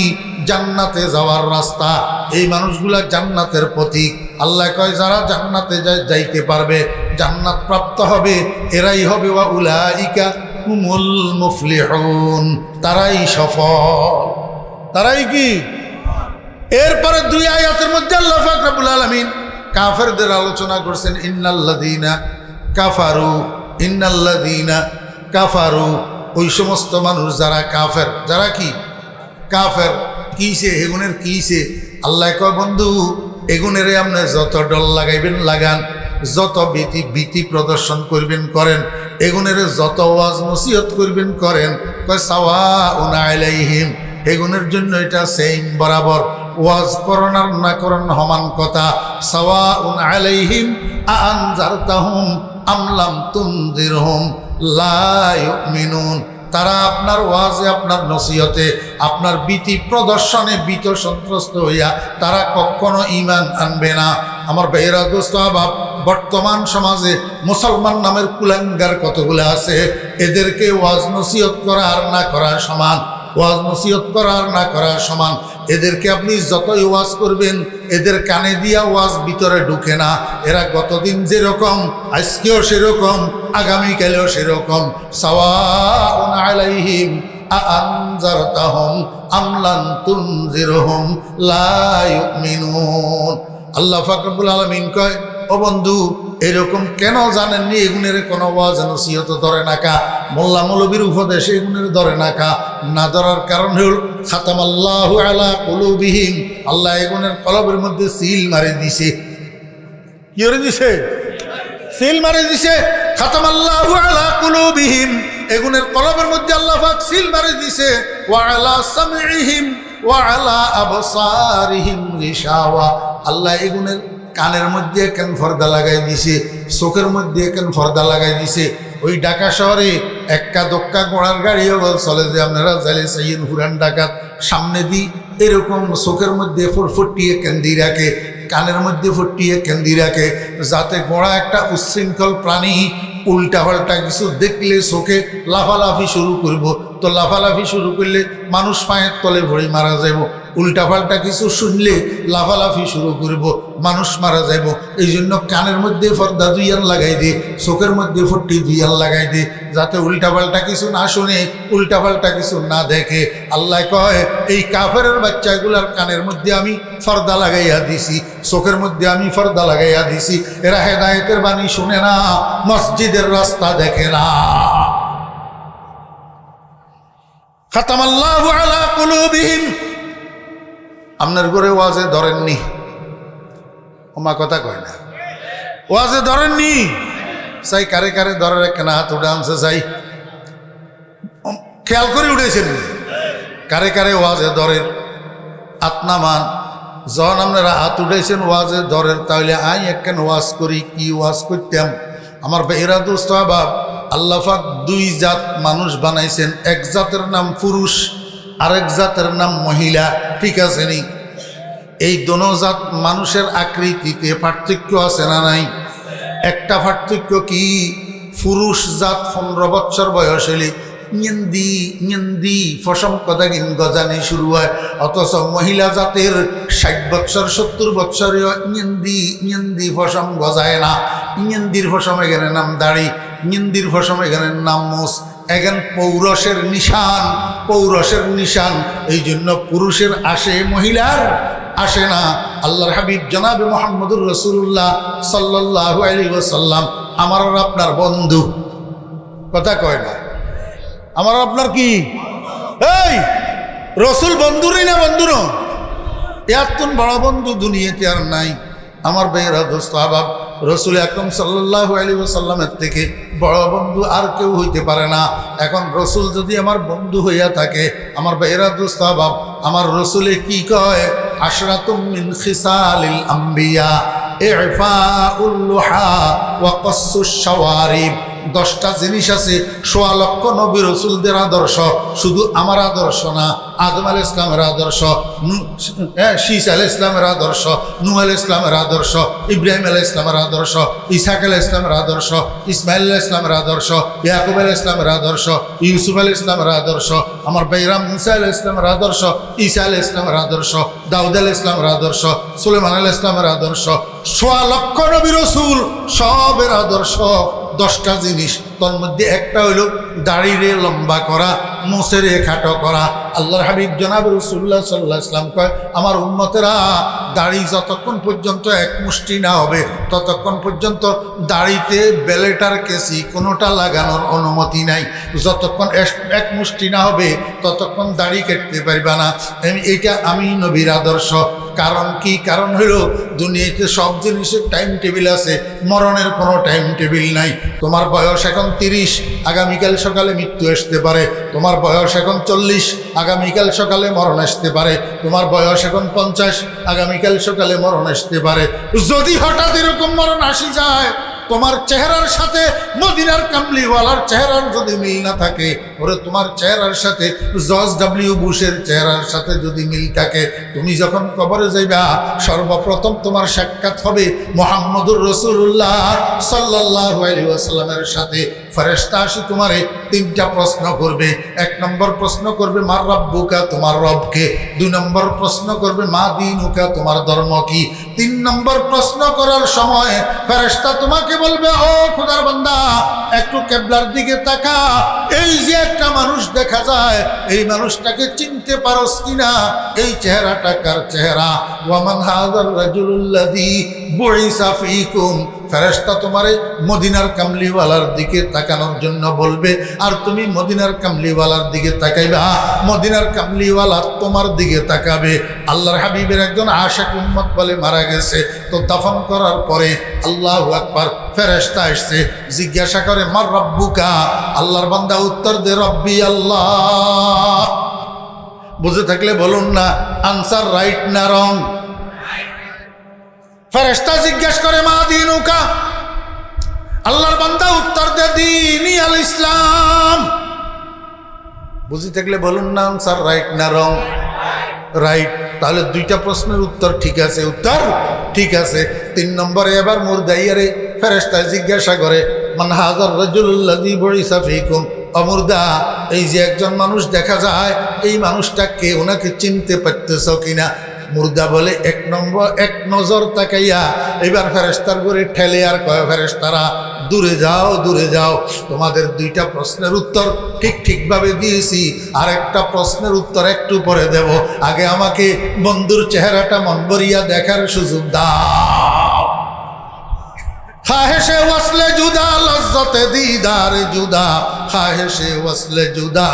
জান্নাতে যাওয়ার রাস্তা। এই মানুষগুলা জান্নাতের প্রতীক। আল্লাহ কয় যারা জান্নাতে যাইতে পারবে, জান্নাত প্রাপ্ত হবে, এরাই হবে ওয়া উলাইকা হুমুল মুফলিহুন, তারাই সফল। তারাই কি? এরপরে দুই আয়াতের মধ্যে আল্লাহ পাক রব্বুল আলামিন কাফেরদের আলোচনা করছেন। ইন্নাল্লাযীনা কাফারু, ওই সমস্ত মানুষ যারা কাফের। যারা কি? কাফের। কিসে এগুনের? কিসে? আল্লাহ কয় বন্ধু, এগুনেরে আপনি যত ডল লাগাইবেন লাগান, যত ভীতি প্রদর্শন করবেন করেন, এগুনের যত ওয়াজ নসিহত করবেন করেন। কয় সাওয়াউন আলাইহিম, এগুনের জন্য এটা সেম বরাবর। ওয়াজ করন আর না করন সমান কথা। সাওয়াউন আলাইহিম আনজারতাহুম আম লাম তুনজিরহুম লা ইউমিনুন। তারা আপনার ওয়াজে, আপনার নসিহতে, আপনার ভীতি প্রদর্শনে ভীত সন্ত্রস্ত হইয়া তারা কখনো ঈমান আনবে না। আমার ভাইয়েরা, দোস্ত আহবাব, বর্তমান সমাজে মুসলমান নামের কুলাঙ্গার কতগুলো আছে। এদেরকে ওয়াজ নসিহত করা আর না করা সমান। ওয়াজ নসিহত করা আর না করা সমান। এদেরকে আপনি যতই ওয়াজ করবেন, এদের কানে দিয়া ওয়াজ ভিতরে ঢুকে না। এরা গতদিন যেরকম, আজকেও সেরকম, আগামীকালেও সেরকম। সাওয়াউন আলাইহিম আনজারতাহুম আম লাম তুনজিরহুম লা ইউমিনুন। আল্লাহ পাক রব্বুল আলামিন কয়, ও বন্ধু, এরকম কেন জানেননি? এগুনের কোনো ওয়াজ নসিহত ধরে নাকা, মোল্লা মৌলবীর উপদেশে এগুনের ধরে নাকা। না ধরার কারণ হল খাতামাল্লাহু আলা কুলুবিহিম, আল্লাহ এগুনের কলবের মধ্যে সিল মারে দিছে। কি করে দিছে? সিল মারে দিছে। খাতামাল্লাহু আলা কুলুবিহিম, এগুনের কলবের মধ্যে আল্লাহ পাক সিল মারে দিছে। ওয়া আলা সামঈহিম ওয়া আলা আবসারিহিম গিশাওয়া, আল্লাহ এগুনের কানের মধ্যে কেন পর্দা লাগাই দিছে, চোখের মধ্যে কেন পর্দা লাগাই দিছে। ওই ঢাকা শহরে এক্কা দোক্কা ঘোড়ার গাড়িও চলে যে আপনারা চাইলে চাইয়েন হুরান ডাকাত সামনে দিই, এরকম চোখের মধ্যে ফুটফুটিয়ে কেন্দি রাখে, কানের মধ্যে ফুটিয়ে কেন্দি রাখে, যাতে ঘোড়া একটা উচ্ছৃঙ্খল প্রাণী উল্টা পাল্টা কিছু দেখলে চোখে লাফালাফি শুরু করব। তো লাফালাফি শুরু করলে মানুষ পায়ের তলে ভরে মারা যাব। উল্টা পাল্টা কিছু শুনলে লাফালাফি শুরু করব, মানুষ মারা যাব। এই জন্য কানের মধ্যে পর্দা দুইয়ান লাগাই দে, চোখের মধ্যে ফুটি দুইয়ান লাগাই দে, যাতে উল্টা পাল্টা কিছু না শুনে, উল্টা পাল্টা কিছু না দেখে। আল্লাহ কয়, এই কাফেরের বাচ্চাগুলার কানের মধ্যে আমি পর্দা লাগাইয়া দিছি, চোখের মধ্যে আমি পর্দা লাগাইয়া দিছি। এরা হেদায়েতের বাণী শুনে না, মসজিদের রাস্তা দেখে না। খাতামাল্লাহু আলা কুলুবিহিম, আপনার ঘরে ওয়াজে ধরেননি? ওমা কথা কয় না, ওয়াজে ধরেননি? চাই কারে কারে ধরে কেনা হাত উঠে আনছে, চাই খেয়াল করে উঠেছেন কারে কারে ওয়াজে ধরেন। আত্মামান যখন আপনারা হাত উঠেছেন ওয়াজে ধরেন, তাহলে আই একখান ওয়াজ করি। কি ওয়াজ করতাম? আমার ভাইয়েরা, দোস্ত আহবাব, আল্লাহ পাক দুই জাত মানুষ বানাইছেন। এক জাতের নাম পুরুষ, আরেক জাতের নাম মহিলা। ঠিক আছে নি? এই দোনো জাত মানুষের আকৃতিতে পার্থক্য আছে না নাই? একটা পার্থক্য কি? পুরুষ জাত 15 বছর বয়স হলে নিন্দি ফসম কথা কিন গজানি শুরু হয়, অথচ মহিলা জাতের 60 বছর 70 বছরে নিন্দি ফসম গজায় না। নিন্দির ফসম এখানে নাম দাড়ি, নিন্দির ফসম এখানে নাম মোষ। এখন পৌরসের নিশান, পৌরসের নিশান। এই জন্য পুরুষের আসে, মহিলার আসে না। আল্লাহর হাবিব জনাবে মুহাম্মদুর রাসূলুল্লাহ সাল্লাল্লাহু আলাইহি ওয়াসাল্লাম আমার আর আপনার বন্ধু। কথা কয় না? আমার আপনার কি? এই রসুল বন্ধুরই না? বন্ধু না, এতন বড় বন্ধু দুনিয়াতে আর নাই। আমার ভাইয়েরা, দোস্ত আহবাব, রসুল আকরাম সাল্লাল্লাহু আলাইহি ওয়াসাল্লামের থেকে বড় বন্ধু আর কেউ হইতে পারে না। এখন রসুল যদি আমার বন্ধু হইয়া থাকে, আমার ভাইয়েরা, দোস্ত আহবাব, আমার রসুলে কি কয়? আশরাতুম মিন খিসালিল আম্বিয়া ইফাউল লুহা ওয়া কাসসুশ শাওয়ারিব 10টা জিনিস আছে, 1.25 লক্ষ নবী রাসূলদের আদর্শ, শুধু আমার আদর্শ না, আদম আলাইহিস ইসলামের আদর্শ, শীস আলাইহিস ইসলামের আদর্শ, নূহ আলাইহিস ইসলামের আদর্শ, ইব্রাহিম আলাইহিস ইসলামের আদর্শ, ইসহাক আলাইহিস ইসলামের আদর্শ, ইসমাইল আলাইহিস ইসলামের আদর্শ, ইয়াকুব আলাইহিস ইসলামের আদর্শ, ইউসুফ আলাইহিস ইসলামের আদর্শ, আমার বাইরাম মুসা আলাইহিস ইসলামের আদর্শ, ঈসা আলাইহিস ইসলামের আদর্শ, দাউদ আলাইহিস ইসলামের আদর্শ, সুলাইমান আলাইহিস ইসলামের আদর্শ, 1.25 লক্ষ নবী রাসূল সবের আদর্শ। 10টা জিনিস, তার মধ্যে একটা হইল দাড়িরে লম্বা করা, মোছেরে খাটো করা। আল্লাহর হাবিব জনাব রাসূলুল্লাহ সাল্লাল্লাহু আলাইহি ওয়াসাল্লাম কয়, আমার উম্মতেরা দাড়ি যতক্ষণ পর্যন্ত এক মুষ্টি না হবে ততক্ষণ পর্যন্ত দাড়িতে বেলেটার কেসি কোনোটা লাগানোর অনুমতি নাই। যতক্ষণ এক মুষ্টি না হবে ততক্ষণ দাড়ি কাটতে পারবে না। এইটা আমি নবীর আদর্শ। কারণ কি? কারণ হলো দুনিয়াতে সব জিনিসের টাইম টেবিল আছে, মরণের কোনো টাইম টেবিল নাই। তোমার বয়স এখন 30, আগামীকাল সকালে মৃত্যু আসতে পারে। তোমার বয়স এখন 40, আগামীকাল সকালে মরণ আসতে পারে। তোমার বয়স এখন 50, আগামীকাল সকালে মরণ আসতে পারে। যদি হঠাৎ এরকম মরণ আসি যায়, তোমার চেহারার সাথে মদিনার কামলিওয়ালার চেহারার যদি মিল না থাকে, ওরে তোমার চেহারার সাথে জর্জ ডব্লিউ বুশের চেহারার সাথে যদি মিল থাকে, তুমি যখন কবরে যাইবা সর্বপ্রথম তোমার সাক্ষাৎ হবে মুহাম্মদুর রাসূলুল্লাহ সাল্লাল্লাহু আলাইহি ওয়াসাল্লামের সাথে। ফেরেশতা আসি তোমারে 3টা প্রশ্ন করবে। 1 নম্বর প্রশ্ন করবে মার রাব্বুকা, তোমার রবকে। 2 নম্বর প্রশ্ন করবে মা দীনুকা, তোমার ধর্ম কি। 3 নম্বর প্রশ্ন করার সময় ফেরেশতা তোমাকে বলবে, ও খোদার বান্দা, একটু কিবলার দিকে তাকা। এই যে একটা মানুষ দেখা যায়, এই মানুষটাকে চিনতে পারোস কিনা? এই চেহারাটা কার চেহারা? ওয়ামান হাযার রাজুলুল্লাযী বুইসা ফীকুম। ফেরেশতা তোমারে মদিনার কামলিওয়ালার দিকে তাকানোর জন্য বলবে, আর তুমি মদিনার কামলিওয়ালার দিকে তাকাইবা, মদিনার কামলিওয়ালা তোমার দিকে তাকাবে। আল্লাহর হাবিবের একজন আশিক উম্মত বলে মারা গেছে, তো দাফন করার পরে আল্লাহু আকবার, ফেরেশতা আসছে, জিজ্ঞাসা করে মার রাব্বুকা। আল্লাহর বান্দা উত্তর দে রব্বি আল্লাহ। বুঝে থাকলে বলুন না, আনসার রাইট না রং? ফেরেশতা জিজ্ঞাসা করে মা দীনুকা। আল্লাহর বান্দা উত্তর দে দীনি আল ইসলাম। বুঝে থাকলে বলুন না, আনসার রাইট না রং? রাইট। তাহলে 2টা প্রশ্নের উত্তর ঠিক আছে, উত্তর ঠিক আছে। 3 নম্বরে এবার মুরদাইয়ারে ফেরেশতা জিজ্ঞাসা করে মান হাযার রাজুলুল্লাযী বুইসা ফীকুম। অমুর্দা, এই যে একজন মানুষ দেখা যায়, এই মানুষটা কে? ওনাকে চিনতে পারতেছ কিনা? মুর্দা বলে এক নজর তাকাইয়া এবার ফেরেশতার করে ঠেলে আর কয়, ফেরেশতারা দূরে যাও, দূরে যাও। তোমাদের 2টা প্রশ্নের উত্তর ঠিকভাবে দিয়েছি, আর একটা প্রশ্নের উত্তর একটু পরে দেব। আগে আমাকে বন্ধুর চেহারাটা মন ভরিয়া দেখার সুযোগ দাও। খাহেশে ওয়াসলে জুদা, লজ্জতে দিদার জুদা। খাহেশে ওয়াসলে জুদা,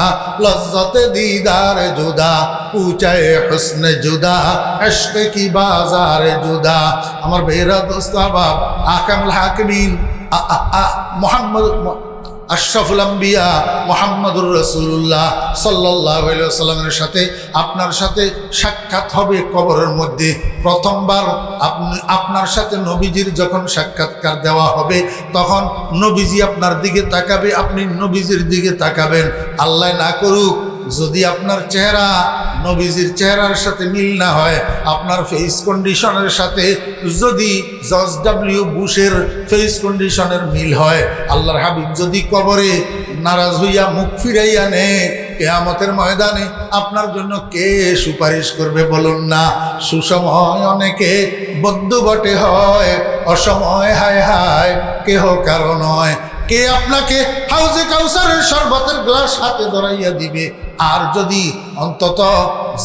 লজ্জতে দিদার জুদা। পুচায়ে হুসনে জুদা, ইশক কি বাজার জুদা। আমার বেরা দোস্ত আহবাব, আহকামুল হাকিমিন মুহাম্মদ আশরাফুল আম্বিয়া মুহাম্মদুর রাসূলুল্লাহ সাল্লাল্লাহু আলাইহি ওয়াসাল্লামের সাথে আপনার সাথে সাক্ষাৎ হবে কবরের মধ্যে। প্রথমবার আপনার সাথে নবীজির যখন সাক্ষাৎকার দেওয়া হবে, তখন নবীজি আপনার দিকে তাকাবে, আপনি নবীজির দিকে তাকাবেন। আল্লাহ না করুক যদি আপনার চেহারা নবীজির চেহারার সাথে মিল না হয়, আপনার ফেস কন্ডিশনের সাথে যদি জর্জ ডব্লিউ বুশের ফেস কন্ডিশনের মিল হয়, আল্লাহর হাবিব যদি কবরে নারাজ হইয়া মুখ ফিরাইয়া নে, কিয়ামতের ময়দানে আপনার জন্য কে সুপারিশ করবে বলুন না? সুসময় অনেকে বদ্ধ বটে হয়, অসময় হায় হায় কেহ কারো নয়। কে আপনাকে হাউজে কাউসারের শরবতের গ্লাস হাতে ধরাইয়া দিবে? আর যদি অন্তত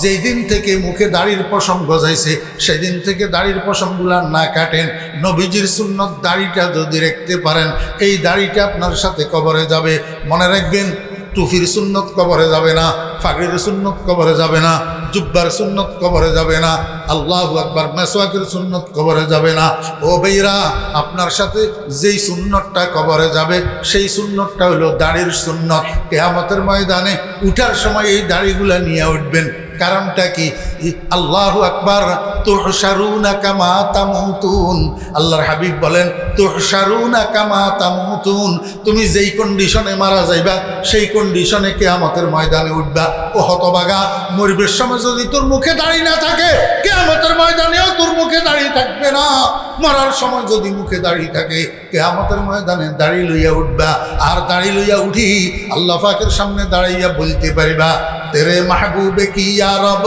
যেই দিন থেকে মুখে দাড়ির পশম গজাইছে সেদিন থেকে দাড়ির পশমগুলা না কাটেন, নবীজির সুন্নত দাড়িটা যদি রাখতে পারেন, এই দাড়িটা আপনার সাথে কবরে যাবে। মনে রাখবেন, টুফির সুন্নত কবরে যাবে না, ফাগড়ির সুন্নত কবরে যাবে না, জুব্বার সুন্নত কবরে যাবে না, আল্লাহু আকবার, মেসওয়াকের সুন্নত কবরে যাবে না। ও ভাইরা, আপনার সাথে যেই সুন্নতটা কবরে যাবে সেই সুন্নতটা হলো দাড়ির সুন্নত। কিয়ামতের ময়দানে উঠার সময় এই দাড়িগুলা নিয়ে উঠবেন। কারণটা কি? আল্লাহু আকবার, তুহশারুনা কামা তামুতুন। আল্লাহর হাবিব বলেন, তুহশারুনা কামা তামুতুন, তুমি যেই কন্ডিশনে মারা যাইবা সেই কন্ডিশনে কিয়ামতের ময়দানে উঠবা। ও হতভাগা, মরবের সময় যদি তোর মুখে দাড়ি না থাকে, কিয়ামতের ময়দানেও তোর মুখে দাড়ি থাকবে না। মরার সময় যদি মুখে দাড়ি থাকে, কিয়ামতের ময়দানে দাড়ি লইয়া উঠবা। আর দাড়ি লইয়া উঠি আল্লাহ পাকের সামনে দাঁড়াইয়া বলতে পারিবা, तेरे महबूब की या रब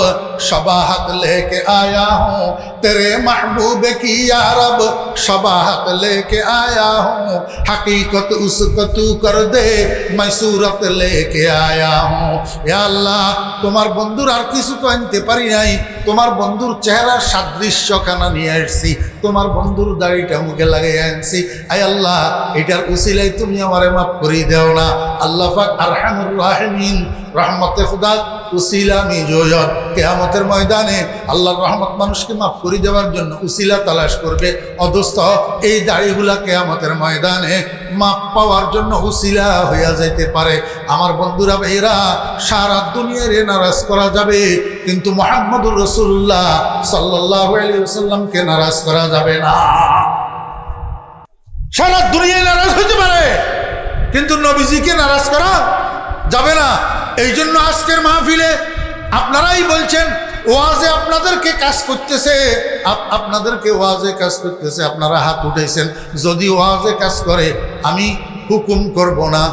शबाहत लेके आया हूँ, तेरे महबूब की या रब शबाहत लेके आया हूँ, हकीकत उसको तू कर दे मैं सूरत लेके आया हूँ। या अल्लाह, তোমার বন্ধুর আর কিছু তো আনতে পারি নাই, তোমার বন্ধুর চেহারার সাদৃশ্যখানা নিয়ে আসছি, তোমার বন্ধুর দাড়িটা মুখে লাগিয়ে আনছি। আয় আল্লাহ, এটার উসিলায় তুমি আমারে মাফ করে দেও না। আল্লাহ পাক আরহামুর রাহিমিন, রহমতে খুদা উসিলা মিজোয়ত। কিয়ামতের ময়দানে আল্লাহর রহমত মানুষকে মাফ করে দেওয়ার জন্য উসিলা তালাশ করবে। অদস্ত এই দাড়িগুলা কিয়ামতের ময়দানে মাপ পাওয়ার জন্য উসিলা হইয়া যাইতে পারে। আমার বন্ধুরা ভাইরা, সারা দুনিয়ারে নারাজ করা যাবে, কিন্তু মুহাম্মদুর রাসূলুল্লাহ সাল্লাল্লাহু আলাইহি ওয়াসাল্লামকে নারাজ করা যাবে না। সারা দুনিয়ায় নারাজ হইতে পারে, কিন্তু নবীজিকে নারাজ করা যাবে না। এই জন্য আজকের মাহফিলে আপনারাই বলছেন, ওয়াজে আপনাদেরকে কাজ করতেছে, আপনাদেরকে ওয়াজে কাজ করতেছে, আপনারা হাত উঠেছেন। যদি ওয়াজে কাজ করে, আমি হুকুম করব না,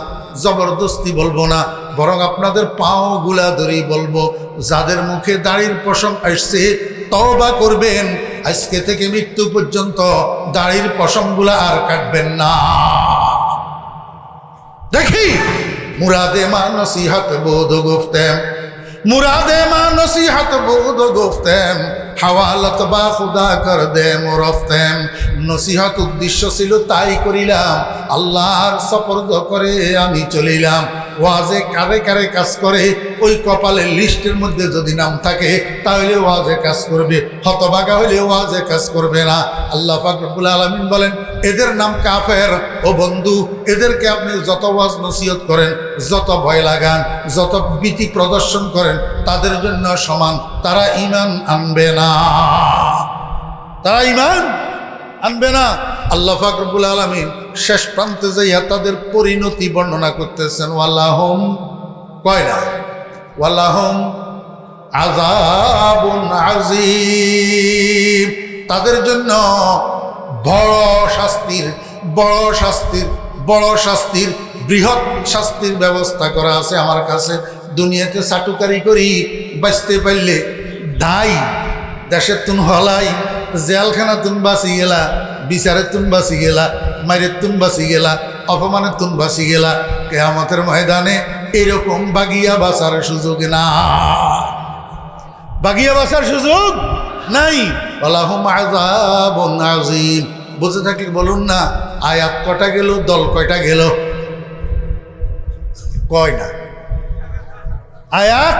জবরদস্তি বলবো না, বরং আপনাদের পাও গুলা ধরেই বলবো, যাদের মুখে দাড়ির পশম আসছে তওবা করবেন, আজকে থেকে মৃত্যু পর্যন্ত দাড়ির পশমগুলা আর কাটবেন না। দেখি मुरादे मां नसीहत बोध गुफ्तेम, मुरादे मां नसीहत बोध गुफ्तेम, हवालत बा खुदा कर दे मुरफ्तेम। नसीहत उद्देश्য ছিল তাই করিলাম, আল্লাহর সপর্দ করে আমি চলিলাম। ওয়াজে কারে কারে কাজ করে, ওই কপালের লিস্টের মধ্যে যদি নাম থাকে তাহলে ওয়াজে কাজ করবে, হতভাগা হইলে ওয়াজে কাজ করবে না। আল্লাহ পাক রব্বুল আলামিন বলেন, এদের নাম কাফের। ও বন্ধু, এদেরকে আপনি যত ওয়াজ নসিহত করেন, যত ভয় লাগান, যত ভীতি প্রদর্শন করেন, তাদের জন্য সমান, তারা ঈমান আনবে না, তারা ঈমান আনবে না। আল্লাহ পাক রব্বুল আলামিন শেষ প্রান্তে যাইয়া তাদের পরিণতি বর্ণনা করতেছেন, ওয়ালাহুম কয়না, ওয়ালাহুম আযাবুন আযীম, তাদের জন্য বড় শাস্তির, বড় শাস্তির, বড় শাস্তির, বৃহৎ শাস্তির ব্যবস্থা করা আছে আমার কাছে। দুনিয়াতে চাটুকারি করি বাঁচতে পারলে দাই, দেশের তুন হলাই, জেলখানা তুন বাঁচি গেলা, বিচারের তুন বাঁচি গেলা, মায়ের তুন বাঁচি গেলা, অপমানের তুন বাঁচি গেলা। কিয়ামতের ময়দানে এরকম বাগিয়া বাঁচার সুযোগ না, বাগিয়া বাঁচার সুযোগ নাই। ওয়ালাহুম আযাবুন আযীম। বুঝে থাকলে বলুন না, আয়াত কয়টা গেল, দল কয়টা গেল? কয় না, আয়াত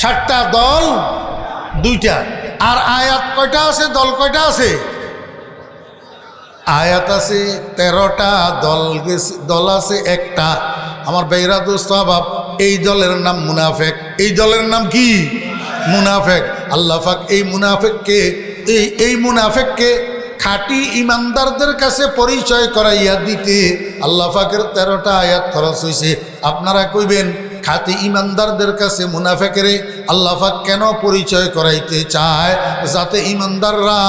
7টা, দল 2টা। আর আয়াত কয়টা আছে, দল কয়টা আছে? আয়াত আছে 13টা, দল আছে 1টা। আমার ভাইরা দোস্ত আবাব, এই দলের নাম মুনাফেক। এই দলের নাম কি? মুনাফেক। আল্লাহ পাক এই মুনাফেককে, এই মুনাফেককে খাঁটি ইমানদারদের কাছে পরিচয় করাইয়া দিতে আল্লাহ পাকের 13টা আয়াত খরচ হয়েছে। আপনারা কইবেন, খাঁটি ইমানদারদের কাছে মুনাফেকেরে আল্লাহ পাক কেন পরিচয় করাইতে চায়? যাতে ইমানদাররা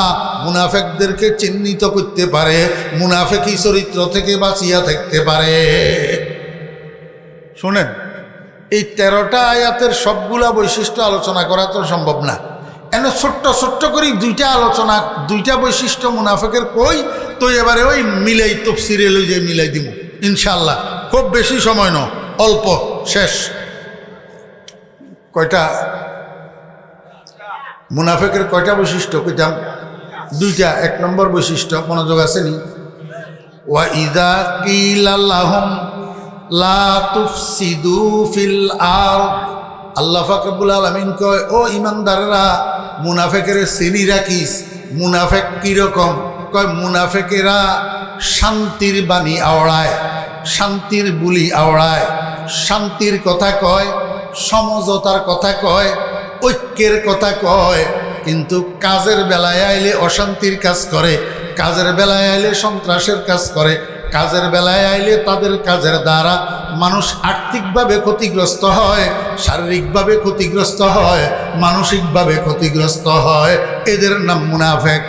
মুনাফেকদেরকে চিহ্নিত করতে পারে, মুনাফেকি চরিত্র থেকে বাঁচিয়া থাকতে পারে। শোনেন, এই 13টা আয়াতের সবগুলা বৈশিষ্ট্য আলোচনা করা তো সম্ভব না। এনে ছোট্ট ছোট্ট করে 2টা আলোচনা, 2টা বৈশিষ্ট্য মুনাফেকের কই, তো এবারে ওই মিলাই তফসিরে লই যে মিলাই দিব ইনশাল্লাহ। খুব বেশি সময় নয়, অল্প, শেষ। কয়টা মুনাফেকের কয়টা বৈশিষ্ট্য কইতাম? 2টা। 1 নম্বর বৈশিষ্ট্য, মনোযোগ আসেনি, ওয়া ইযা কিলা লাহুম লা তুফসিদু ফিল আরদ আল্লাহ পাক রব্বুল আলামিন কয়, ও ইমানদাররা, মুনাফেকের শ্রেণী রাখিস। মুনাফেক কিরকম? কয়, মুনাফেকেরা শান্তির বাণী আওড়ায়, শান্তির বুলি আওড়ায়, শান্তির কথা কয়, সমঝোতার কথা কয়, ঐক্যের কথা কয়, কিন্তু কাজের বেলায় আইলে অশান্তির কাজ করে, কাজের বেলায় আইলে সন্ত্রাসের কাজ করে, কাজের বেলায় আইলে তাদের কাজের দ্বারা মানুষ আর্থিকভাবে ক্ষতিগ্রস্ত হয়, শারীরিকভাবে ক্ষতিগ্রস্ত হয়, মানসিকভাবে ক্ষতিগ্রস্ত হয়। এদের নাম মুনাফেক।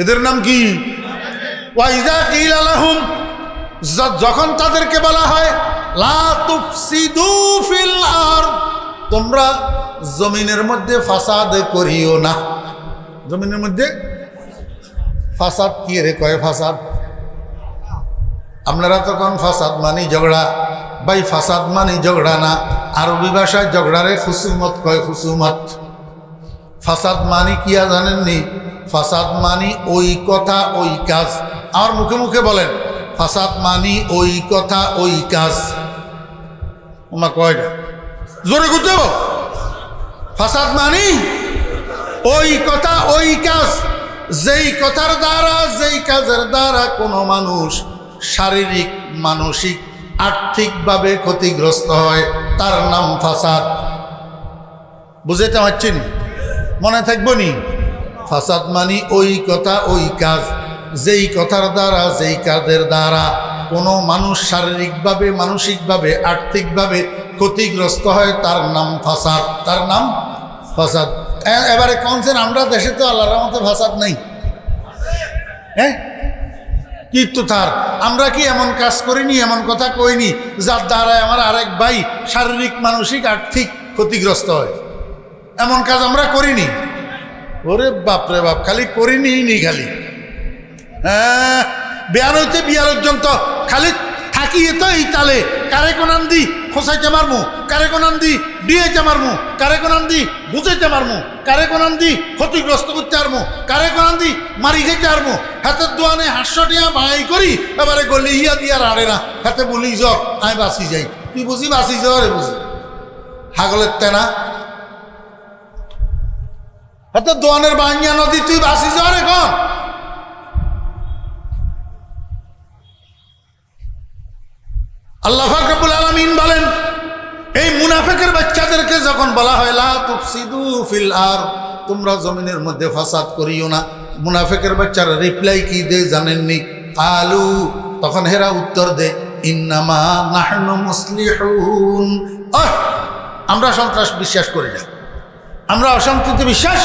এদের নাম কি? ওয়াইজা কিলা লাহুম, যখন তাদেরকে বলা হয় লা তুফসিদু ফিল আরদ, তোমরা জমিনের মধ্যে ফাসাদ করিও না। জমিনের মধ্যে ফাসাদ কি রে কয়? ফাসাদ আপনারা তখন ফাসাদ মানি ঝগড়া। ভাই ফাসাদ মানি ঝগড়া না, আরবি ভাষায় ঝগড়ারে খুসুমত কয়, খুসুমত। ফাসাদ মানি কিয়া জানেননি? ফাসাদ মানি ওই কথা ওই কাজ। আমার মুখে মুখে বলেন, ফাসাদ মানি ওই কথা ওই কাজ। ওমা কয়টা জোরে করতে? ফাসাদ মানি ওই কথা ওই কাজ, যেই কথার দ্বারা, যেই কাজের দ্বারা কোনো মানুষ শারীরিক, মানসিক, আর্থিকভাবে ক্ষতিগ্রস্ত হয়, তার নাম ফাসাদ। বুঝাইতে পারছেন? মনে থাকবো নি? ফাসাদ মানি ওই কথা ওই কাজ, যেই কথার দ্বারা, যেই কাজের দ্বারা কোনো মানুষ শারীরিকভাবে, মানসিকভাবে, আর্থিকভাবে ক্ষতিগ্রস্ত হয়, তার নাম ফাসাদ। তার নাম ফাসাদ। এবারে কনছেন আমরা দেশে তো আল্লাহর রহমতে ফাসাদ নেই। হ্যাঁ, কিন্তু তার আমরা কি এমন কাজ করিনি, এমন কথা কইনি যার দ্বারা আমার আরেক ভাই শারীরিক, মানসিক, আর্থিক ক্ষতিগ্রস্ত হয়? এমন কাজ আমরা করিনি। ওরে বাপরে বাপ, খালি করিনি নি, খালি হ্যাঁ বেয়ার হইতে বিয়ার পর্যন্ত খালি থাকিয়ে তো এই তালে কারে কোনান দি খোসাইতে মারমু, কারে কোনান দি ডিয়াইতে মারমু, কারে কোনান দি বুঝাইতে মারমু, কারে কোনান দি ক্ষতিগ্রস্ত করতে পারমু, কারে কোনান দি মারি খেতে পারমু। হাতের দোয়ানে 500 টাকা বাই করি, এবারে গলি ইয়া দিয়া রাড়ে না, হাতে বলি যাও আমি বাঁচি যাই। তুই বুঝি বাঁচি যাও রে, বুঝি হাগলের তেনা হাতের দোয়ানের বাঙ্গিয়া নদী, তুই বাঁচি যাও রে। কন আল্লাহ পাক রব্বুল আলামিন বলেন, এই মুনাফিকের বাচ্চাদেরকে যখন বলা হয় লা তুফসিদু ফিল আরদ, তোমরা জমিনের মধ্যে ফাসাদ করিও না, মুনাফিকের বাচ্চারা রিপ্লাই কি দেয় জানেননি? কালু, তখন হেরা উত্তর দেয়, ইন্নামা নাহনু মুসলিহুন, আমরা সন্ত্রাস বিশ্বাস করি না, আমরা অশান্তিতে বিশ্বাস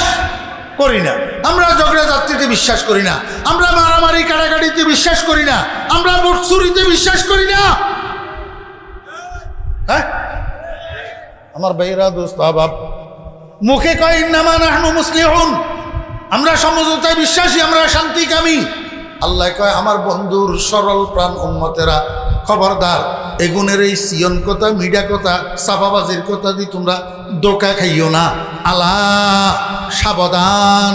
করি না, আমরা ঝগড়া জাতিতে বিশ্বাস করি না, আমরা মারামারি কাটাকাটিতে বিশ্বাস করি না, আমরা ভোট চুরিতে বিশ্বাস করি না। হ্যাঁ, আমার ভাইরা, দোস্ত, আবাব মুখে কয় ইন্নামা নাহনু মুসলিহুন, আমরা সমঝোতায় বিশ্বাসী, আমরা শান্তিকামী। আল্লাহ কয়, আমার বন্ধুর সরল প্রাণ উম্মতেরা, খবরদার এগুনের এই সিয়ন কথা, মিডিয়া কথা, সাফাবাজির কথা দিয়ে তোমরা ধোঁকা খাইও না। আলা, সাবধান,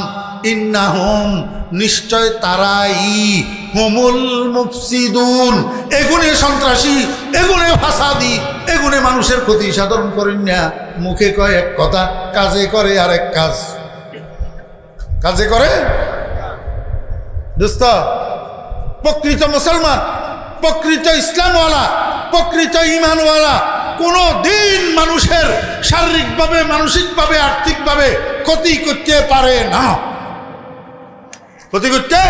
ইন্নাহুম, নিশ্চয় তারাই, হুমুল মুফসিদুন, এগুনে সন্ত্রাসী, এগুনে ফাসাদি, এগুনে মানুষের ক্ষতি সাধন করেন না। মুখে কয় এক কথা, কাজে করে আরেক কাজ, কাজে করে। দোস্ত, প্রকৃত মুসলমান, প্রকৃত ইসলামওয়ালা, প্রকৃত ইমানওয়ালা কোনো দিন মানুষের শারীরিকভাবে, মানসিকভাবে, আর্থিকভাবে ক্ষতি করতে পারে না, ক্ষতি করতে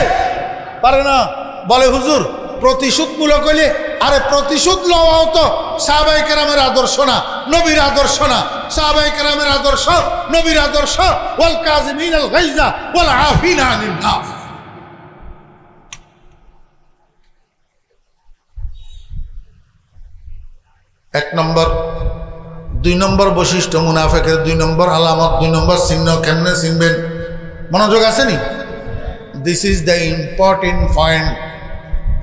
পারে না। বলে হুজুর প্রতিশোধমূলক হইলে, আরে প্রতিশোধ লওয়াও তো সাহাবায়ে কেরামের আদর্শ না, নবীর আদর্শ না। সাহাবায়ে কেরামের আদর্শ, নবীর আদর্শ, ওয়াল কাযিমিনাল গায়যা ওয়াল আফিনা আনিন নাস। এক নম্বর। 2 নম্বর বৈশিষ্ট্য মুনাফিকের, 2 নম্বর আলামত, 2 নম্বর চিহ্ন। কেমনে চিনবেন? মনোযোগ আছে নি? This is the important point.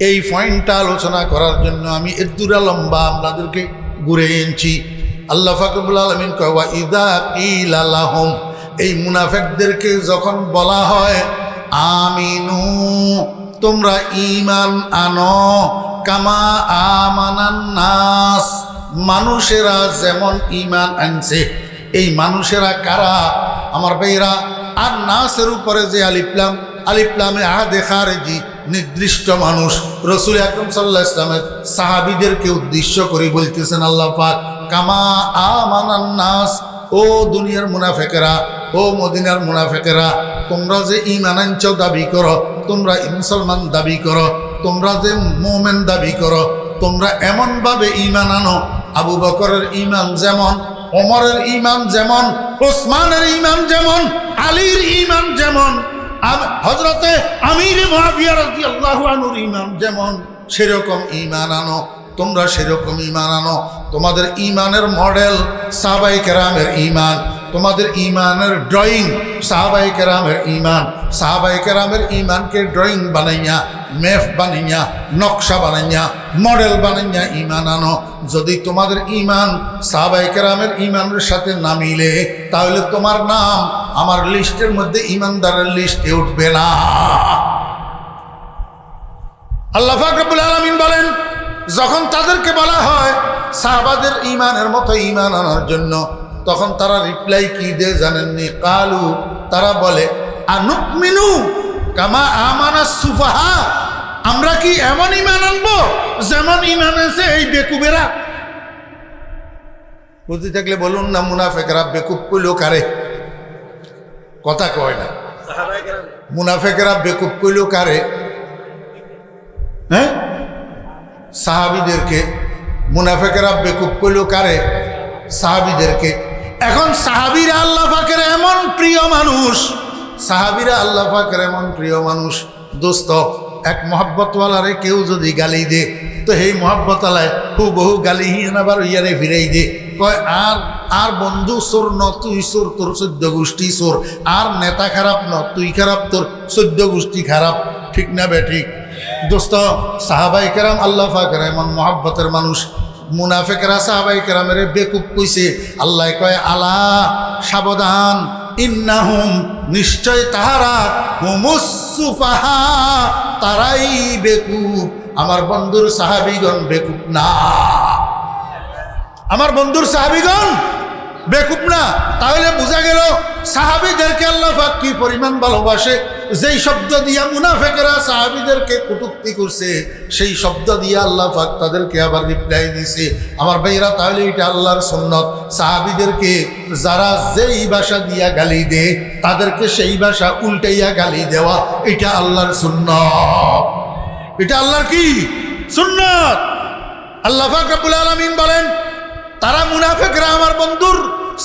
এই পয়েন্টটা আলোচনা করার জন্য আমি এদুরা লম্বা আপনাদেরকে ঘুরে এনেছি। আল্লাহ পাক রব্বুল আলামিন কয়, ওয়া ইযা কিলা লাহুম, এই মুনাফিকদেরকে যখন বলা হয় আমিনু, তোমরা ঈমান আনো, কামা আমানান নাস, মানুষেরা যেমন ঈমান আনছে, এই মানুষেরা কারা? আমার ভাইরা, আর নাসের উপরে যে আলিফলামে আহাদে খারেজি নির্দিষ্ট মানুষ, রসুল আকরাম সাল্লাল্লাহু আলাইহি ওয়াসাল্লামের সাহাবীদেরকে উদ্দেশ্য করে বলতেছেন আল্লাহ পাক, কামা আমানান নাস, ও দুনিয়ার মুনাফিকেরা, ও মদিনার মুনাফিকেরা, তোমরা যে ঈমান আনছো দাবি করো, তোমরা মুসলমান দাবি করো, তোমরা যে মুমিন দাবি করো, তোমরা এমনভাবে ঈমান আনো আবু বকরের ঈমান যেমন, ওমরের ঈমান যেমন, ওসমানের ঈমান যেমন, আলীর ঈমান যেমন, হযরতে আমির মুআবিয়া রাদিয়াল্লাহু আনহুর ঈমান যেমন, সেরকম ঈমান আনো। তোমরা সেরকম ঈমান আনো। তোমাদের ঈমানের মডেল সাহাবায়ে কেরামের ঈমান, তোমাদের ঈমানের ড্রয়িং সাহাবায়ে কেরামের ঈমান। সাহাবায়ে কেরামের ঈমানকে ড্রয়িং বানাইয়া, ম্যাপ বানাইয়া, নকশা বানাইয়া, মডেল বানাইয়া ঈমান আনো। যদি তোমাদের ঈমান সাহাবায়ে কেরামের ঈমানের সাথে না মিলে, তাহলে তোমার নাম আমার লিস্টের মধ্যে ঈমানদারের লিস্টে উঠবে না। আল্লাহ পাক রব্বুল আলামিন বলেন, যখন তাদেরকে বলা হয় সাহাবাদের ঈমানের মতো ঈমান আনার জন্য, তখন তারা রিপ্লাই কি দেয় জানেননি? কালু, তারা বলে, আনুমিনু কামা আমানাস সুফাহা, আমরা কি এমন ঈমান আনবো যেমন ঈমান আছে এই বেকুবেরা? বুঝতে থাকলে বলুন না, মুনাফিকরা বেকুব কইলো কারে? কথা কয় না। মুনাফিকরা বেকুব কইলো কারে? হ্যাঁ, সাহাবীদেরকে। মুনাফিকরা বেকুব কইলো কারে? সাহাবীদেরকে। এখন সাহাবীরা আল্লাহ পাকের এমন প্রিয় মানুষ, সাহাবীরা আল্লাহ পাকের এমন প্রিয় মানুষ। দোস্ত, এক মহব্বতওয়ালারে কেউ যদি গালি দে, তো সেই মহব্বতওয়ালায় হুবহু গালি আবার ইয়ারে ফিরাই দে, কয় আর বন্ধু চোর ন, তুই চোর, তোর 14 গোষ্ঠী চোর। আর নেতা খারাপ ন, তুই খারাপ, তোর 14 গোষ্ঠী খারাপ। ঠিক না বে ঠিক? দোস্ত, সাহাবায়ে কেরাম আল্লাহ পাকের এমন মহব্বতের মানুষ। মুনাফিকরা সাহাবায়ে কেরামের বেকুব কইছে। আল্লাহ কয়, আলা সাবধান, ইন্নাহুম, নিশ্চয় তাহারা, হুমুস সুফাহা, তারাই বেকুব। আমার বন্ধুর সাহাবীগণ বেকুব না, আমার বন্ধুর সাহাবীগণ বেকুব না। তাহলে বোঝা গেল সাহাবীদেরকে আল্লাহ পাক কি পরিমাণ ভালোবাসে। যেই শব্দ দিয়া মুনাফিকরা সাহাবীদেরকে কটূক্তি করছে, সেই শব্দ দিয়া আল্লাহ পাক তাদেরকে আবার রিপ্লাই দিছে। আমার ভাইরা, তাহলে এটা আল্লাহর সুন্নত। সাহাবীদেরকে যারা যেই ভাষা দিয়া গালি দেয়, তাদেরকে সেই ভাষা উল্টাইয়া গালি দেওয়া, এটা আল্লাহর সুন্নত। এটা আল্লাহর কি সুন্নত। আল্লাহ পাক রব্বুল আলামিন বলেন, তারা মুনাফিকরা আমার বন্ধুর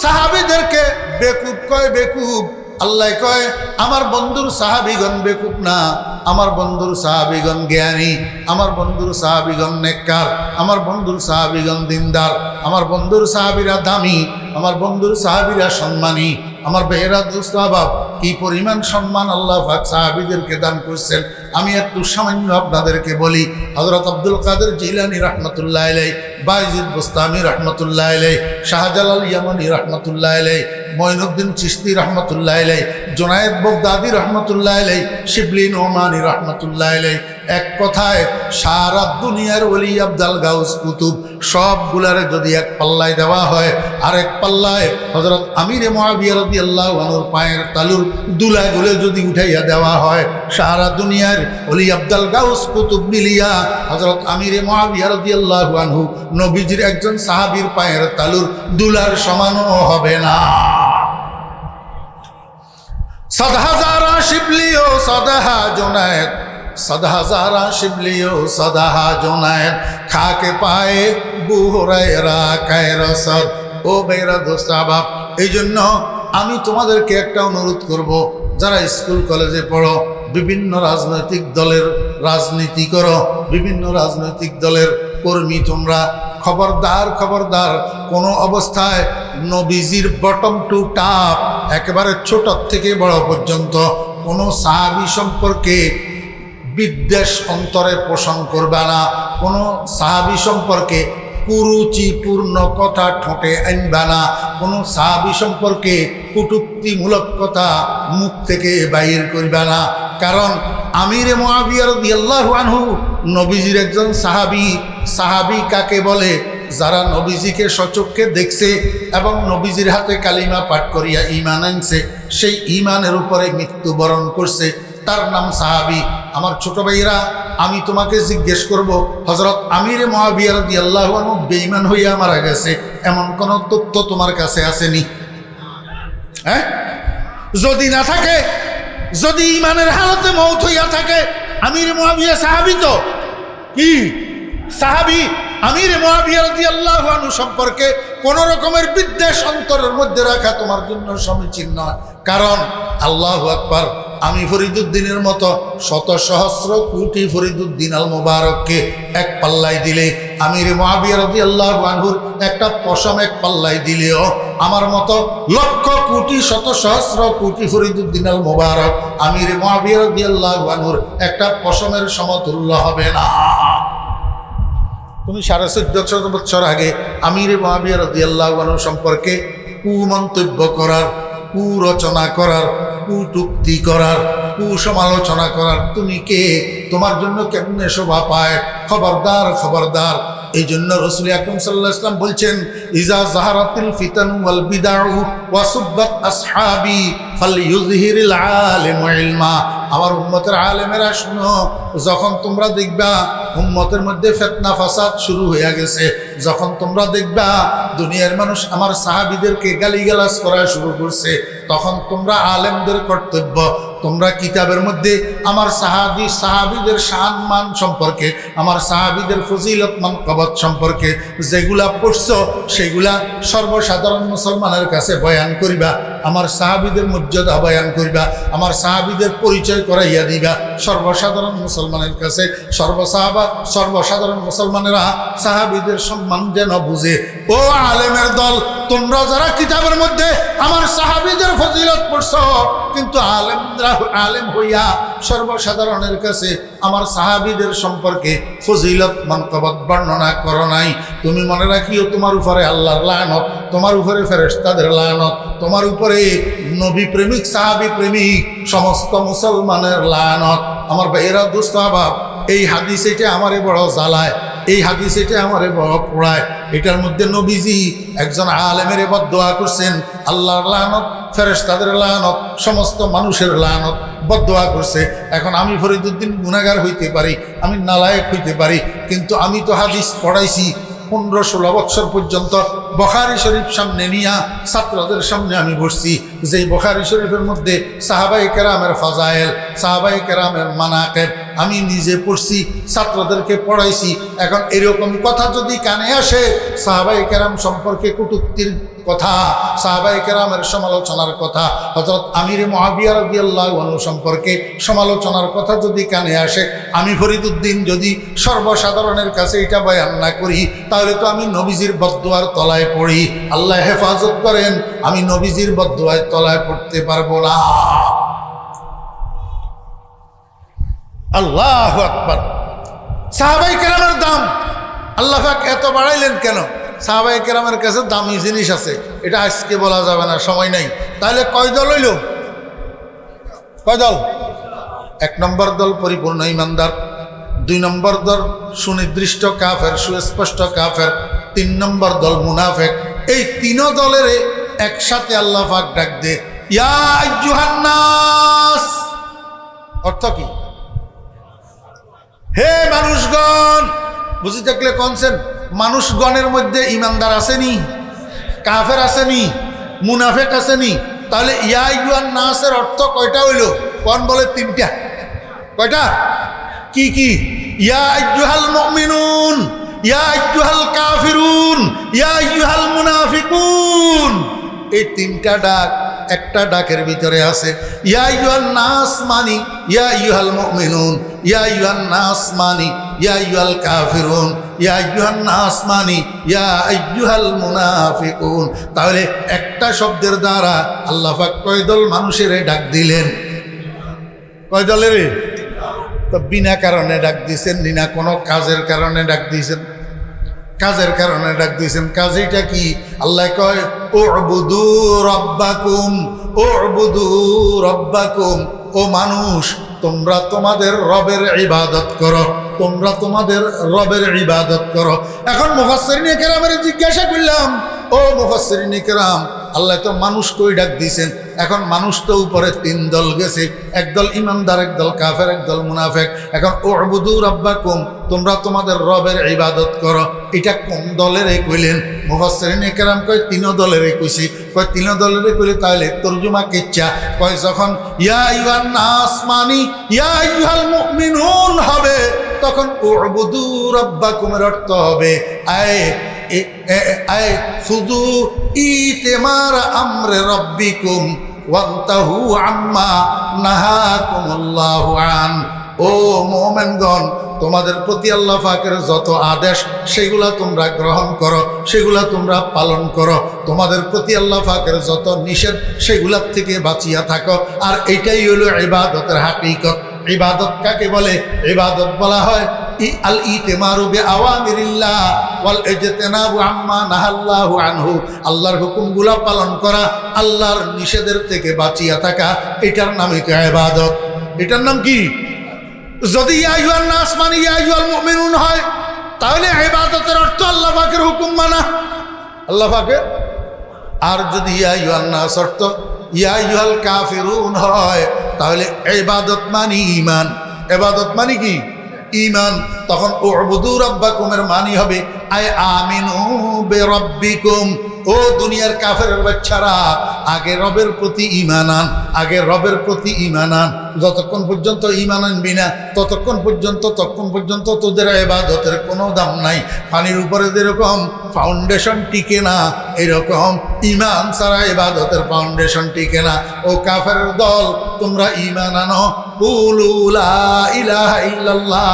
সাহাবীদেরকে বেকুব কয়, বেকুব। আল্লাহ কয়, আমার বন্ধুর সাহাবীগণ বেকুব না, আমার বন্ধুর সাহাবীগণ জ্ঞানী, আমার বন্ধুর সাহাবীগণ নেককার, আমার বন্ধুর সাহাবীগণ দিনদার, আমার বন্ধুর সাহাবীরা দামি, আমার বন্ধুর সাহাবীরা সম্মানী। আমার ভাইয়েরা, দোস্ত আহবাব, কি পরিমাণ সম্মান আল্লাহ পাক সাহাবীদেরকে দান করছেন। আমি একটু সামান্য আপনাদেরকে বলি। হযরত আব্দুল কাদের জিলানী রাহমাতুল্লাহ আলাইহি, বায়জিদ বুস্তামি রাহমাতুল্লাহ আলাইহি, শাহজালাল ইয়ামানি রাহমাতুল্লাহ আলাইহি, মঈনুদ্দিন চিশতি রাহমাতুল্লাহ আলাইহি, জুনায়েদ বাগদাদি রাহমাতুল্লাহ আলাইহি, শিবলি নোমানি রাহমাতুল্লাহ আলাইহি, এক কথায় সারা দুনিয়ার ওলি আফজাল গাউস কুতুব সবগুলারে যদি এক পাল্লায় দেওয়া হয়, আর এক পাল্লায় হযরত আমিরে মুআবিয়া রাদিয়াল্লাহু আনহুর পায়ের তালুর দুলাগুলো যদি উঠাইয়া দেওয়া হয়, সারা দুনিয়ার ওলি আফজাল গাউস কুতুব মিলিয়া হযরত আমিরে মুআবিয়া রাদিয়াল্লাহু আনহু নবীজির একজন সাহাবীর পায়ের তালুর দুলার সমানও হবে না। 7,000 শিবলিও সদাহা জুনায়েদ, 7,000 শিবলিও সদাহা জুনায়েদ, খাকে পায়ে আবু হুরায়রা কায় রসদ। ও ভাইরা, দোস্ত আহবাব, এই জন্য আমি তোমাদেরকে একটা অনুরোধ করব, যারা স্কুল কলেজে পড়ো, বিভিন্ন রাজনৈতিক দলের রাজনীতি করো, বিভিন্ন রাজনৈতিক দলের কর্মী তোমরা, খবরদার খবরদার, কোনো অবস্থায় নবীজির বটম টু টপ, একেবারে ছোট থেকে বড় পর্যন্ত কোনো সাহাবী সম্পর্কে বিদ্বেষ অন্তরে পোষণ করবে না। কোনো সাহাবী সম্পর্কে কুরুচিপূর্ণ কথা ঠোঁটে আনবে না। কোনো সাহাবী সম্পর্কে কটূক্তিমূলক কথা মুখ থেকে বাইর করবে না। কারণ আমিরে মুআবিয়া রাদিয়াল্লাহু আনহু নবীজির একজন সাহাবী। সাহাবী কাকে বলে? যারা নবীজিকে সচক্ষে দেখছে এবং নবীজির হাতে কালিমা পাঠ করিয়া ঈমান আনছে, সেই ঈমানের উপরে মৃত্যুবরণ করছে, তার নাম সাহাবী। আমার ছোট ভাইরা, আমি তোমাকে জিজ্ঞেস করব, হযরত আমির মুআবিয়া রাদিয়াল্লাহু আনহু বেঈমান হইয়া মারা গেছে এমন কোন তথ্য তোমার কাছে আসেনি? হ্যাঁ, যদি না থাকে, যদি ঈমানের হালতে মওত হইয়া থাকে, আমির মুআবিয়া সাহাবী তো কি সাহাবী। আমির মুআবিয়া রাদিয়াল্লাহু আনহু সম্পর্কে কোন রকমের বিদ্বেষ অন্তরের মধ্যে রাখা তোমার জন্য সমীচীন নয়। কারণ আল্লাহু আকবার, আমি ফরিদুদ্দিনের মতো শত সহস্র কোটি ফরিদুদ্দিন আল মুবারককে এক পাল্লায় দিলে, আমির মুআবিয়া রাদিয়াল্লাহু আনহুর একটা পশম এক পাল্লায় দিলেও আমার মতো লক্ষ কোটি শত সহস্র কোটি ফরিদুদ্দিন আল মুবারক আমির মুআবিয়া রাদিয়াল্লাহু আনহুর একটা পশমের সমতুল্য হবে না। তুমি 1450 বছর আগে আমির মুআবিয়া রাদিয়াল্লাহু আনহু সম্পর্কে কুমন্তব্য করার, কুরচনা করার, কুটুক্তি করার, কুসমালোচনা করার তুমি কে? তোমার জন্য কেমনে শোভা পায়? খবরদার, খবরদার। এই জন্য রাসূল আকরাম সাল্লাল্লাহু আলাইহি ওয়াসাল্লাম বলছেন, ইজা যাহারাতিল ফিতানু ওয়াল বিদআউ ওয়া সুব্বাত আসহাবি ফালইউযহিরিল আলিমু ইলমা। আমার উম্মতের আলেমেরা শুনো, যখন তোমরা দেখবা উম্মতের মধ্যে ফিতনা ফাসাদ শুরু হয়ে গেছে, যখন তোমরা দেখবা দুনিয়ার মানুষ আমার সাহাবীদেরকে গালিগালাজ করা শুরু করছে, তখন তোমরা আলেমদের কর্তব্য, তোমরা কিতাবের মধ্যে আমার সাহাবীদের শান মান সম্পর্কে, আমার সাহাবীদের ফজিলত মানকবত সম্পর্কে যেগুলা পড়ছো সেগুলা সর্বসাধারণ মুসলমানের কাছে বয়ান করিবা, আমার সাহাবীদের মর্যাদা বয়ান করিবা, আমার সাহাবীদের পরিচয় করাইয়া দিবা সর্বসাধারণ মুসলমানের কাছে। সর্বসাধারণ মুসলমানেরা সাহাবীদের সম্মান যেন বুঝে। ও আলেমের দল, তোমরা যারা কিতাবের মধ্যে আমার সাহাবীদের ফজিলত পড়ছো, কিন্তু আলেম হইয়া সর্বসাধারণের কাছে আমার সাহাবীদের সম্পর্কে ফজিলত মানকবত বর্ণনা করো নাই, তুমি মনে রাখিও তোমার উপরে আল্লাহর লানত, তোমার উপরে ফেরেশতাদের লানত, তোমার উপরে নবী প্রেমিক সাহাবী প্রেমিক সমস্ত মুসলমানের লানত। আমার ভাইয়েরা, দোস্ত আহবাব, এই হাদিস এটা আমারে বড় জ্বালায়, এই হাদিস এটা আমারে বড় পোড়ায়। এটার মধ্যে নবীজি একজন আলেমের বদদোয়া করছেন, আল্লাহর লানত, ফেরেশতাদের লানত, সমস্ত মানুষের লানত, বদদোয়া করছে। এখন আমি ফরিদুদ্দিন গুনাহগার হইতে পারি, আমি নালায়েক হইতে পারি, কিন্তু আমি তো হাদিস পড়াইছি 15-16 বছর পর্যন্ত। বুখারী শরীফ সামনে নিয়া ছাত্রদের সামনে আমি বসছি, যেই বুখারী শরীফের মধ্যে সাহাবায়ে কেরামের ফাজায়েল, সাহাবায়ে কেরামের মানাকিব আমি নিজে পড়ছি, ছাত্রদেরকে পড়াইছি। এখন এরকম কথা যদি কানে আসে, সাহাবায়ে কেরাম সম্পর্কে কটূক্তির কথা, সাহাবায়ে কেরামের সমালোচনার কথা, হযরত আমির মুআবিয়া রাদিয়াল্লাহু আনহু সম্পর্কে সমালোচনার কথা যদি কানে আসে, আমি ফরিদুদ্দিন যদি সর্বসাধারণের কাছে এটা বয়ান না করি, তাহলে তো আমি নবীজির বদদুয়ার তলায় পড়ি। আল্লাহ হেফাজত করেন, আমি নবীজির বদদুয়ার তলায় পড়তে পারবো না। আল্লাহু আকবার। সাহাবায়ে কেরামের দাম আল্লাহ পাক এত বাড়াইলেন কেন? সাহাবায়ে কেরামের কাছে দামি জিনিস আছে, এটা আজকে বলা যাবে না, সময় নাই। তাহলে কয় দল হইল? কয় দল? 1 নম্বর দল পরিপূর্ণ ইমানদার, 2 নম্বর দল সুনির্দিষ্ট কাফের, সুস্পষ্ট কাফের, 3 নম্বর দল মুনাফিক। এই 3 দলের একসাথে আল্লাহ পাক ডাক দে, ইয়া আইয়ুহান নাস। অর্থ কি? হে মানুষগণ। বুঝি থাকলে কনসেন, মানুষগণের মধ্যে ইমানদার আসেনি, কাফের আসেনি, মুনাফিক আসেনি। তাহলে ইয়া আইয়ুহান নাসের অর্থ কয়টা হইল? কোন বলে? 3টা। কয়টা? কি কি? ইয়া আইয়ুহাল মুমিনুন, ইয়া আইয়ুহাল কাফিরুন, ইয়া আইয়ুহাল মুনাফিকুন। এই 3টা ডাক একটা ডাকের ভিতরে আছে। ইয়া আইয়ুহান নাস মানি ইয়া আইয়ুহাল মুমিনুন, ইয়া আইয়ুহান নাস মানি ইয়া আইয়ুহাল কাফিরুন, ইয়া আইয়ুহান নাস মানি ইয়া আইয়ুহাল মুনাফিকুন। তাহলে একটা শব্দের দ্বারা আল্লাহ পাক কয় দল মানুষের ডাক দিলেন? কয় দলের? তো বিনা কারণে ডাক দিয়েছেন, না কোনো কাজের কারণে ডাক দিয়েছেন? কাজের কারণে ডাক দিয়েছেন। কাজটা কি? আল্লাহ কয়, উবুদু রাব্বাকুম, উবুদু রাব্বাকুম। ও মানুষ, তোমরা তোমাদের রবের ইবাদত করো, তোমরা তোমাদের রবের ইবাদত করো। এখন মুফাসসিরিনে কেরামের জিজ্ঞাসা করলাম, ও মুফাসসিরিনে কেরাম, আল্লাহ তো মানুষ কই ডাক দিয়েছেন, এখন মানুষ তো উপরে তিন দল গেছে, একদল ইমানদার, একদল কাফের, একদল মুনাফিক। এখন উবুদু রাব্বাকুম, তোমরা তোমাদের রবের ইবাদত করো, এটা কোন দলের কইলেন? মুফাসসিরিনে কেরাম কয় তিন দলের কইছি। কয় তিন দলের কইলে তাহলে তরজমা কিচ্ছা? কয় যখন ইয়া আইয়ুহান নাস মানি ইয়া আইয়ুহাল মুমিনুন হবে, তখন উবুদু রাব্বাকুমের অর্থ হবে আয় শুধু ইতেমার আমরে রব্বিকুম ওয়ান্তাহু আম্মা নাহাকুমুল্লাহু আন। ও মুমিনগণ, তোমাদের প্রতি আল্লাহ পাকের যত আদেশ সেগুলা তোমরা গ্রহণ করো, সেগুলা তোমরা পালন করো। তোমাদের প্রতি আল্লাহ পাকের যত নিষেধ সেগুলার থেকে বাঁচিয়া থাকো। আর এটাই হলো ইবাদতের হাকিকত। ইবাদত কাকে বলে? ইবাদত বলা হয় আল ইতিমারু বিআওয়ামিরিল্লাহ ওয়াল ইজতিনাবু আম্মা নাহাল্লাহু আনহু, আল্লাহর হুকুমগুলো পালন করা, আল্লাহর নিষেধের থেকে বাঁচিয়া থাকা, এটার নামই তো ইবাদত। এটার নাম কি? যদি ইয়া আইয়ুহান নাস মানে ইয়া আইয়ুহাল মুমিনুন হয়, তাহলে ইবাদতের অর্থ আল্লাহ পাকের হুকুম মানা, আল্লাহ পাকের। আর যদি ইয়া আইয়ুহান নাস অর্থ ইয়া আইয়ুহাল কাফিরুন হয়, তাহলে ইবাদত মানে ঈমান। ইবাদত মানে কি? ঈমান। তখন উবুদু রাব্বাকুমের মানি হবে আয় আমিনু বিরাব্বিকুম। ও দুনিয়ার কাফেরের বাচ্চারা, আগে রবের প্রতি ঈমান আন, আগে রবের প্রতি ঈমান আন। যতক্ষণ পর্যন্ত ঈমান আনবি না, ততক্ষণ পর্যন্ত তোদের ইবাদতের কোনো দাম নাই। পানির উপরে যেরকম ফাউন্ডেশন টিকে না, এরকম ঈমান ছাড়া ইবাদতের ফাউন্ডেশন টিকে না। ও কাফেরের দল, তোমরা ঈমান আনো, কুলু লা ইলাহা ইল্লাল্লাহ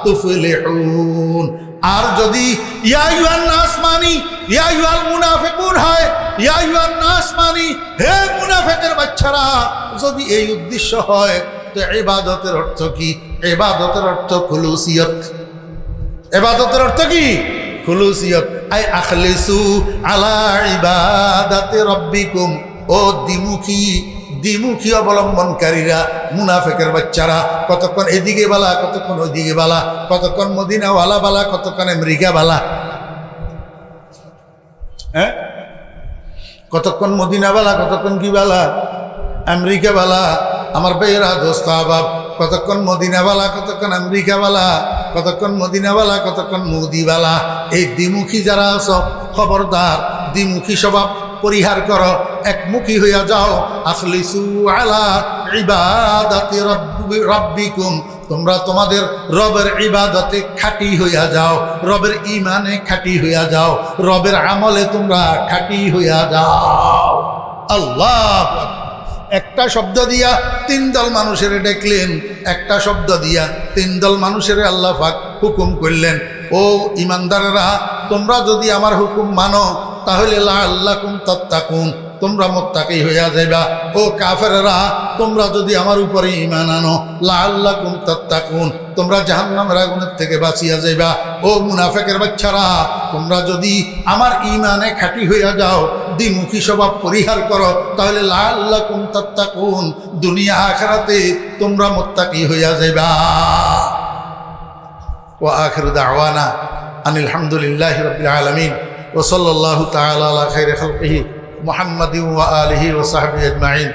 তুফলিহুন। আর যদি ইয়া আইয়ুহান নাস মানি ইয়া আইয়ুহাল মুনাফিকুন হয়, ইয়া আইয়ুহান নাস মানি হে মুনাফিকের বাচ্চারা, যদি এই উদ্দেশ্য হয়, তো ইবাদতের অর্থ কি? ইবাদতের অর্থ খুলুসিয়ত। ইবাদতের অর্থ কি? খুলুসিয়ত। আই আখলিসু আলা ইবাদাতি রাব্বিকুম। ও দ্বিমুখী অবলম্বনকারীরা, মুনাফিকের বাচ্চারা, কতক্ষণ এদিকে বালা, কতক্ষণ ওইদিকে বালা, কতক্ষণ মদিনাওয়ালা বালা, কতক্ষণ আমেরিকা বালা, হ্যাঁ, কতক্ষণ মদিনা বালা, কতক্ষণ কি বালা, আমেরিকা বালা। আমার বেয়েরা দোস্ত আবাব, কতক্ষণ মদিনা বালা, কতক্ষণ আমেরিকা বালা, কতক্ষণ মদিনা বালা, কতক্ষণ মোদি বালা। এই দ্বিমুখী যারা আছো, খবরদার, দ্বিমুখী স্বভাব পরিহার করো, একমুখী হইয়া যাও। আখলিসু আলা ইবাদাতি রাব্বিকুম, তোমরা তোমাদের রবের ইবাদতে খাঁটি হইয়া যাও, রবের ঈমানে খাঁটি হইয়া যাও, রবের আমলে তোমরা খাঁটি হইয়া যাও। আল্লাহ, একটা শব্দ দিয়া তিন দল মানুষের ডেকলেন, একটা শব্দ দিয়া তিন দল মানুষের আল্লাহ পাক হুকুম করলেন, ও ইমানদারেরা, তোমরা যদি আমার হুকুম মানো, তাহলে লাআল্লাকুম তাত্তাকুন, তোমরা মুত্তাকি হইয়া যাইবা। ও কাফেররা, তোমরা যদি আমার উপরে ঈমান আনো, লাআল্লাকুম তাত্তাকুন, তোমরা জাহান্নামের আগুনের থেকে বাঁচিয়া যাইবা। ও মুনাফিকের বাচ্চারা, তোমরা যদি আমার ঈমানে খাঁটি হইয়া যাও, দ্বিমুখী স্বভাব পরিহার করো, তাহলে লাআল্লাকুম তাত্তাকুন, দুনিয়া আখিরাতে তোমরা মুত্তাকি হইয়া যাইবা। ওয়া আখিরু দাওয়ানা আনিল হামদুলিল্লাহি রাব্বিল আলামিন ওয়া সাল্লাল্লাহু তাআলা আলা খাইরি খালকিহি মুহাম্মাদিন ওয়া আলিহি ওয়া সাহবিহি আজমাইন।